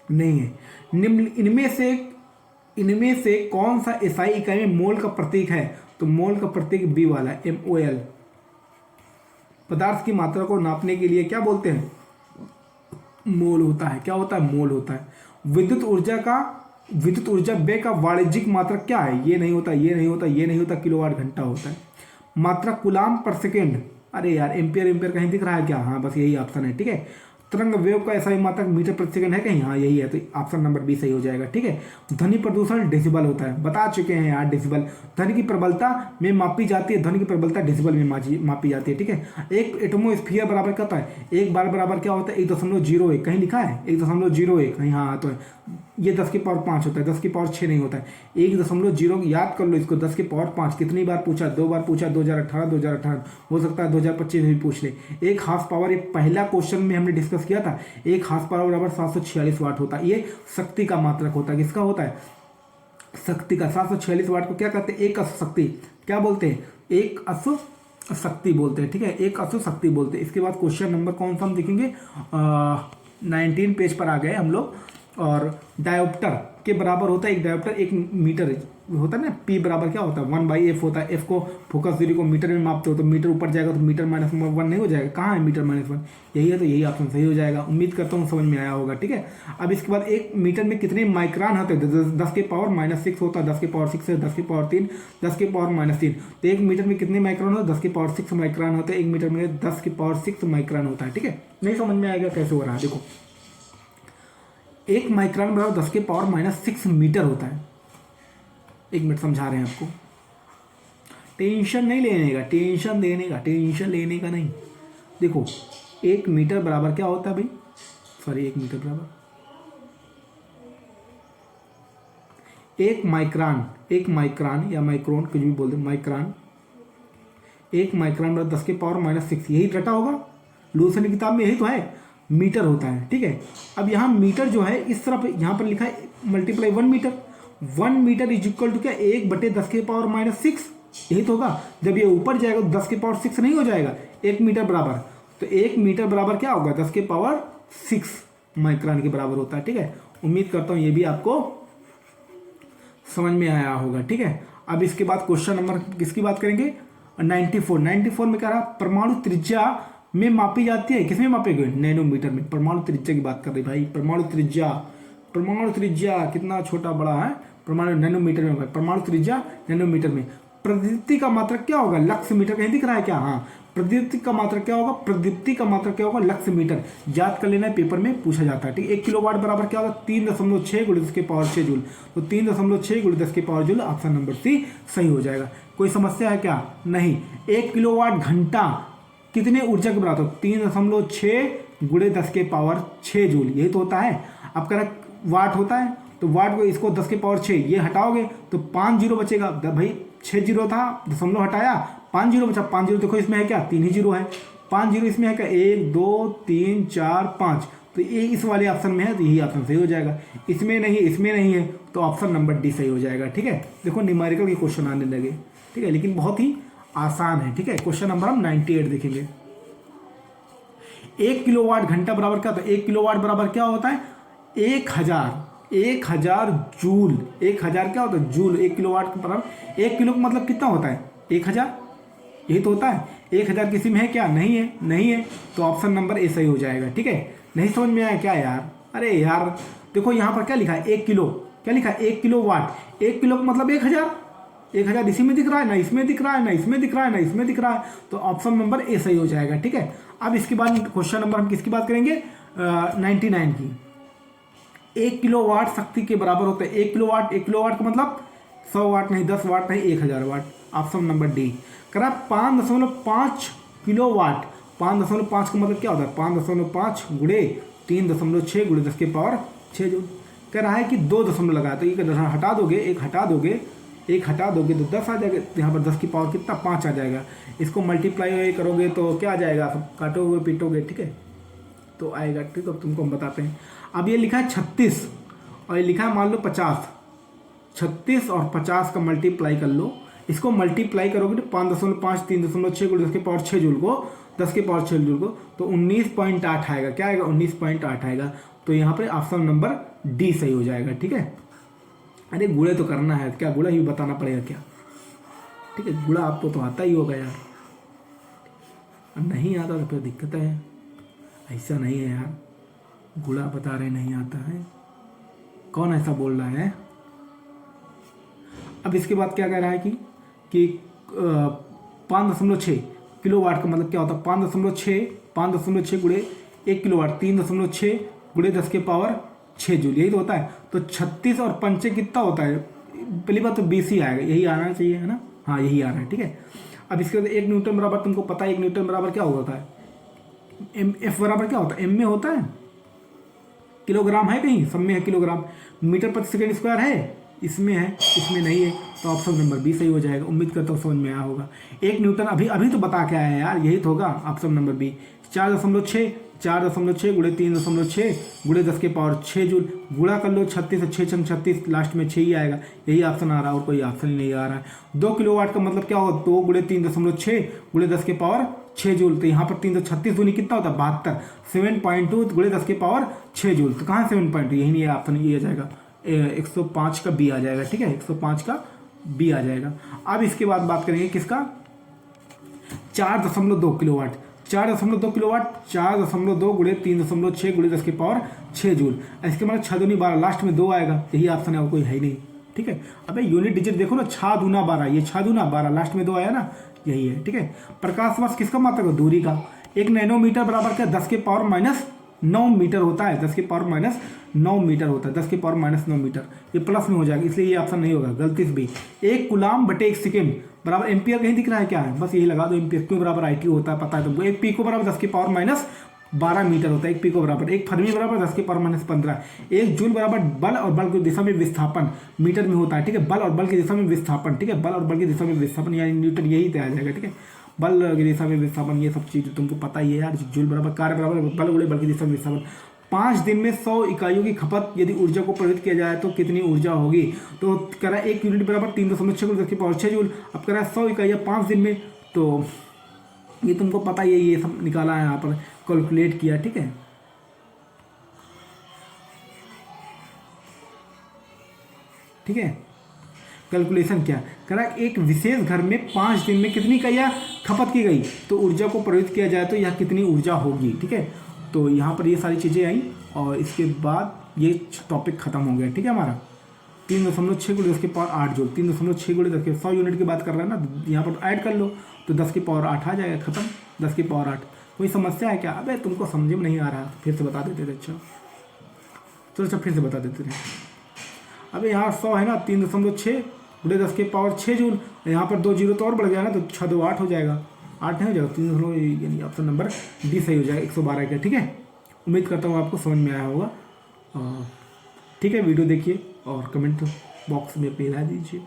नहीं है। निम्न इनमें से कौन सा एसआई इकाई में मोल का प्रतीक है? तो मोल का प्रतीक बी वाला है, MOL। पदार्थ की मात्रा को नापने के लिए क्या बोलते हैं? मोल होता है। क्या होता है? मोल होता है। विद्युत ऊर्जा व्यय का वाणिज्यिक मात्रक क्या है? ये नहीं होता, किलोवाट घंटा होता है। मात्रक कूलाम पर सेकेंड, अरे यार एम्पियर कहीं दिख रहा है क्या? हाँ, बस यही ऑप्शन है। ठीक है, तरंग वेव का ऐसा ही मात्रक मीटर प्रति सेकंड है कहीं? हाँ, यही है, तो ऑप्शन नंबर बी सही हो जाएगा। ठीक है, ध्वनि प्रदूषण डेसिबल होता है, बता चुके हैं यार। डेसिबल ध्वनि की प्रबलता में मापी जाती है। ध्वनि की प्रबलता डेसिबल में मापी जाती है। ठीक है, एक एटमोस्फियर बराबर क्या होता है? एक बार बराबर क्या होता है? 1.01। कहीं लिखा है 1.01 कहीं? हाँ, तो ये 10⁵ होता है, 10⁶ नहीं होता है। 1.0 याद कर लो इसको। 10⁵ कितनी बार पूछा? 2 बार पूछा। 2018 हो सकता है 2025 भी पूछ ले। 1 हार्स पावर, ये पहला क्वेश्चन में हमने डिस्कस किया था। 1 हार्स पावर बराबर 746 वाट होता है। ये शक्ति का मात्रक होता है। किसका होता है? शक्ति का। 746 वाट को क्या कहते हैं? एक अश्व शक्ति। क्या बोलते हैं? एक अश्व शक्ति बोलते हैं। ठीक है, एक अश्व शक्ति बोलते हैं। इसके बाद क्वेश्चन नंबर कौन सा हम देखेंगे? 19 पेज पर आ गए हम लोग। और डायोप्टर के बराबर होता है एक डायोप्टर 1 मीटर होता है ना। P बराबर क्या होता है 1/f होता है। F को फोकस दूरी को मीटर में मापते हो तो मीटर ऊपर जाएगा तो मीटर -1 नहीं हो जाएगा, कहाँ है मीटर -1, यही है, तो यही ऑप्शन सही हो जाएगा। उम्मीद करता हूँ समझ में आया होगा, ठीक है। अब इसके बाद 1 मीटर में कितने माइक्रोन होते हैं, 10 के पावर -6 होता है, 10 के पावर 6 है, 10 के पावर 3, 10 के पावर -3, तो 1 मीटर में कितने माइक्रोन होते हैं, 10 के पावर 6 माइक्रोन होते हैं। 1 मीटर में 10 के पावर 6 माइक्रोन होता है, ठीक है। नहीं समझ में आएगा कैसे हो रहा है, देखो 1 माइक्रोन बराबर 10 के पावर -6 मीटर होता है। 1 मिनट समझा रहे हैं आपको, टेंशन नहीं लेने का, टेंशन देने का, टेंशन लेने का नहीं। देखो 1 मीटर बराबर क्या होता है भाई, सॉरी 1 मीटर बराबर 1 माइक्रोन या माइक्रोन कुछ भी बोल दे, माइक्रोन 1 माइक्रोन बराबर 10 के पावर -6, यही रटा होगा लूसेंट की किताब में, यही तो है, मीटर होता है, ठीक है। अब यहाँ मीटर जो है इस तरफ यहाँ पर लिखा है multiply 1 metre, 1 metre is equal to क्या 1/10 के पावर -6, यही तो होगा। जब ये ऊपर जाएगा तो 10 के पावर 6 नहीं हो जाएगा, 1 मीटर बराबर, तो 1 मीटर बराबर क्या होगा 10 के पावर 6 माइक्रोन के बराबर होता है, ठीक है। उम्मीद करता हूँ ये भी आपको समझ में आया होगा, ठीक है। अब इसके बाद क्वेश्चन नंबर किसकी बात करेंगे, 94 में कह रहा परमाणु त्रिज्या में मापी जाती है, किसमें मापेंगे, नैनोमीटर में। परमाणु त्रिज्या की बात कर रही भाई, परमाणु त्रिज्या कितना छोटा बड़ा है, परमाणु नैनोमीटर में, परमाणु त्रिज्या नैनोमीटर में। प्रदीप्ति का मात्रक क्या होगा, लक्ष्य मीटर, कहीं दिख रहा है क्या, हाँ प्रदीप्ति का मात्रक क्या होगा, प्रदीप्ति का मात्रक क्या होगा, लक्ष्य मीटर। याद कर लेना, पेपर में पूछा जाता है, ठीक है। 1 किलोवाट बराबर क्या होगा 3.6 × 10 के पावर 6 जूल, तो 3.6 × 10 के power joule, option number C सही हो जाएगा। कोई समस्या है क्या, नहीं। 1 किलोवाट घंटा कितने ऊर्जा के बराबर, 3.6 × 10 के पावर 6 जूल, यही तो होता है। अब कह वाट होता है तो वाट को इसको 10 के पावर 6 ये हटाओगे तो 5 जीरो बचेगा भाई, 6 जीरो था, दशमलव हटाया 5 जीरो बचा, 5 जीरो देखो इसमें है क्या 3 ही जीरो है, 5 जीरो इसमें है क्या 1 2 3 4 5, तो ये इस वाले ऑप्शन में है तो यही ऑप्शन सही हो जाएगा। इसमें नहीं है तो ऑप्शन नंबर डी सही हो जाएगा, ठीक है। देखो न्यूमेरिकल के क्वेश्चन आने लगे, ठीक है, लेकिन बहुत ही आसान है, ठीक है। क्वेश्चन नंबर हम 98 देखेंगे। 1 किलोवाट घंटा बराबर क्या होता है, 1 किलोवाट बराबर क्या होता है 1000 जूल, 1000 क्या होता है जूल, 1 किलोवाट के बराबर 1 किलो का मतलब कितना होता है 1000, यही तो होता है। 1000 किसी में है क्या, नहीं है, तो ऑप्शन नंबर ए सही हो जाएगा, ठीक है। नहीं समझ में आया क्या यार, अरे यार देखो यहाँ पर क्या लिखा है 1 किलो, क्या लिखा है 1 किलो वाट, 1 किलो का मतलब 1000 इसी में दिख रहा है ना, इसमें दिख रहा है ना, इसमें दिख रहा है ना, इसमें दिख रहा है, तो ऑप्शन नंबर ए सही हो जाएगा, ठीक है। अब इसके बाद क्वेश्चन नंबर हम किसकी बात करेंगे 99 की। 1 किलोवाट शक्ति के बराबर होता है, 1 किलोवाट का मतलब 100 वाट नहीं, 10 वाट नहीं, 1000 वाट, ऑप्शन नंबर डी। करा 5.5 किलोवाट, 5.5 का मतलब क्या होता है 5.5 × 3.6 × 10 के पावर 6 जूल। कह रहा है कि 2 दशमलव लगाया तो एक हटा दोगे, एक हटा दोगे तो 10 आ जाएगा, यहाँ पर 10 की पावर कितना 5 आ जाएगा। इसको मल्टीप्लाई करोगे तो क्या आ जाएगा, काटोगे पीटोगे, ठीक है, तो आएगा, ठीक है। तुमको हम बताते हैं। अब ये लिखा है 36 और ये लिखा है मान लो 50, 36 और 50 का मल्टीप्लाई कर लो, इसको मल्टीप्लाई करोगे तो 5.5 3.6 × 10 के पावर 6 जूल को, 10 के पावर 6 जूल को, तो 19.8 आएगा, क्या आएगा 19.8 आएगा, तो यहाँ पर ऑप्शन नंबर डी सही हो जाएगा, ठीक है। अरे गुड़े तो करना है, क्या गुड़ा ही बताना पड़ेगा क्या, ठीक है, गुड़ा आपको तो आता ही होगा यार, नहीं आता तो फिर दिक्कत है, ऐसा नहीं है यार, गुड़ा बता रहे नहीं आता है, कौन ऐसा बोल रहा है। अब इसके बाद क्या कह रहा है कि 5.6 किलोवाट का मतलब क्या होता है 5.6 × 1 किलोवाट 3.6 × 10 के पावर 6 जूल, यही तो होता है। तो 36 और 5 कितना होता है, पहली बात तो 20 ही आएगा, यही आना चाहिए है ना, हाँ यही आ रहा है, ठीक है। अब इसके बाद 1 न्यूटन बराबर, तुमको पता है 1 न्यूटन बराबर क्या होता है, एफ बराबर क्या होता है, एम में होता है, किलोग्राम है कहीं, सब में है किलोग्राम, मीटर प्रति सेकंड स्क्वायर है, इसमें है, इसमें नहीं है, तो ऑप्शन नंबर बी सही हो जाएगा। उम्मीद करता हूँ समझ में आया होगा। 1 न्यूटन अभी तो बता के आया यार, यही तो होगा ऑप्शन नंबर बी। 4.6 × 3.6 × 10 के पावर 6 जूल, गुणा कर लो 36 6 × 36, लास्ट में 6 ही आएगा, यही ऑप्शन आ रहा है और कोई ऑप्शन ही नहीं आ रहा है। 2 किलोवाट का मतलब क्या होगा 2 × 3.6 × 10 के पावर 6 जूल, तो यहाँ पर 336 दूनी कितना होता है 72, 7.2 × 10 के पावर 6 जूल, तो कहाँ 7.2, यही नहीं है ऑप्शन, ये आ जाएगा 105 का बी आ जाएगा, ठीक है, 105 का बी आ जाएगा। अब इसके बाद बात करेंगे किसका, 4.2 किलोवाट, 4.2 किलोवाट, 4.2 गुणे 3.6 गुणे 10 की पावर 6 जूल। इसके मतलब 6 दूनी 12, लास्ट में 2 आएगा, यही ऑप्शन है और कोई है ही नहीं, ठीक है। अबे यूनिट डिजिट देखो ना, 6 दूना 12, ये 6 दूना 12, लास्ट में 2 आया ना, यही है, ठीक है। प्रकाश वर्ष किसका मात्रक है, दूरी का। 1 नैनोमीटर बराबर क्या, 10 के पावर माइनस 9 मीटर होता है, 10 के पावर माइनस 9 मीटर होता है, 10 के पावर माइनस 9 मीटर, ये प्लस में हो जाएगा, इसलिए ये ऑप्शन नहीं होगा, गलती से भी। 1 कूलाम बटे 1 सेकेंड बराबर एम्पियर, कहीं दिख रहा है क्या है, बस यही लगा दो, एम्पियर क्यों बराबर IQ होता है पता है तुमको। 1 पीको बराबर 10 के पावर माइनस 12 मीटर होता है, 1 पीको बराबर। 1 फर्मी बराबर 10 के पावर माइनस 15। 1 जूल बराबर बल और बल की दिशा में विस्थापन मीटर में होता है, ठीक है, बल और बल की दिशा में विस्थापन, ठीक है, बल और बल की दिशा में विस्थापन यानी न्यूटन, यही तय आ जाएगा, ठीक है। बल की दिशा में विस्थापन, ये सब चीज़ तुमको पता ही है यार। जूल बराबर कार्य बराबर बल गुणे बल की दिशा में विस्थापन। 5 दिन में 100 इकाइयों की खपत यदि ऊर्जा को प्रयुक्त किया जाए तो कितनी ऊर्जा होगी, तो कह रहा है 1 यूनिट बराबर 3.6 गुणे 10 की पावर 6 जूल। अब कह रहा है 100 इकाइयाँ 5 दिन में, तो ये तुमको पता ही है, ये सब निकाला है यहाँ पर, कैलकुलेट किया, ठीक है। ठीक है, कैलकुलेशन क्या कह रहा है, एक विशेष घर में 5 दिन में कितनी इकाइयाँ खपत की गई तो ऊर्जा को प्रयुक्त किया जाए तो यह कितनी ऊर्जा होगी, ठीक है। तो यहाँ पर ये सारी चीज़ें आई और इसके बाद ये टॉपिक खत्म हो गया, ठीक है। हमारा 3.6 गुणे 10 की पावर 8 जूल, 3.6 गुणे 10 के 100 यूनिट की बात कर रहा है ना, यहाँ पर ऐड कर लो तो 10 की पावर 8 आ जाएगा, खत्म, 10 की पावर 8। कोई समस्या है क्या, अबे तुमको समझ में नहीं आ रहा, फिर से बता देते थे, अच्छा चलो अच्छा फिर से बता देते थे। अबे यहाँ 100 है ना, 3.6 गुणे 10 की पावर 6 जूल, यहाँ पर 2 जीरो तो और बढ़ गया ना, तो 6 2 8 हो जाएगा, 8 नहीं हो जाएगा, 3 यानी ऑप्शन नंबर डी सही हो जाएगा, 112 का, ठीक है। उम्मीद करता हूँ आपको समझ में आया होगा, ठीक है। वीडियो देखिए और कमेंट बॉक्स में पिला दीजिए।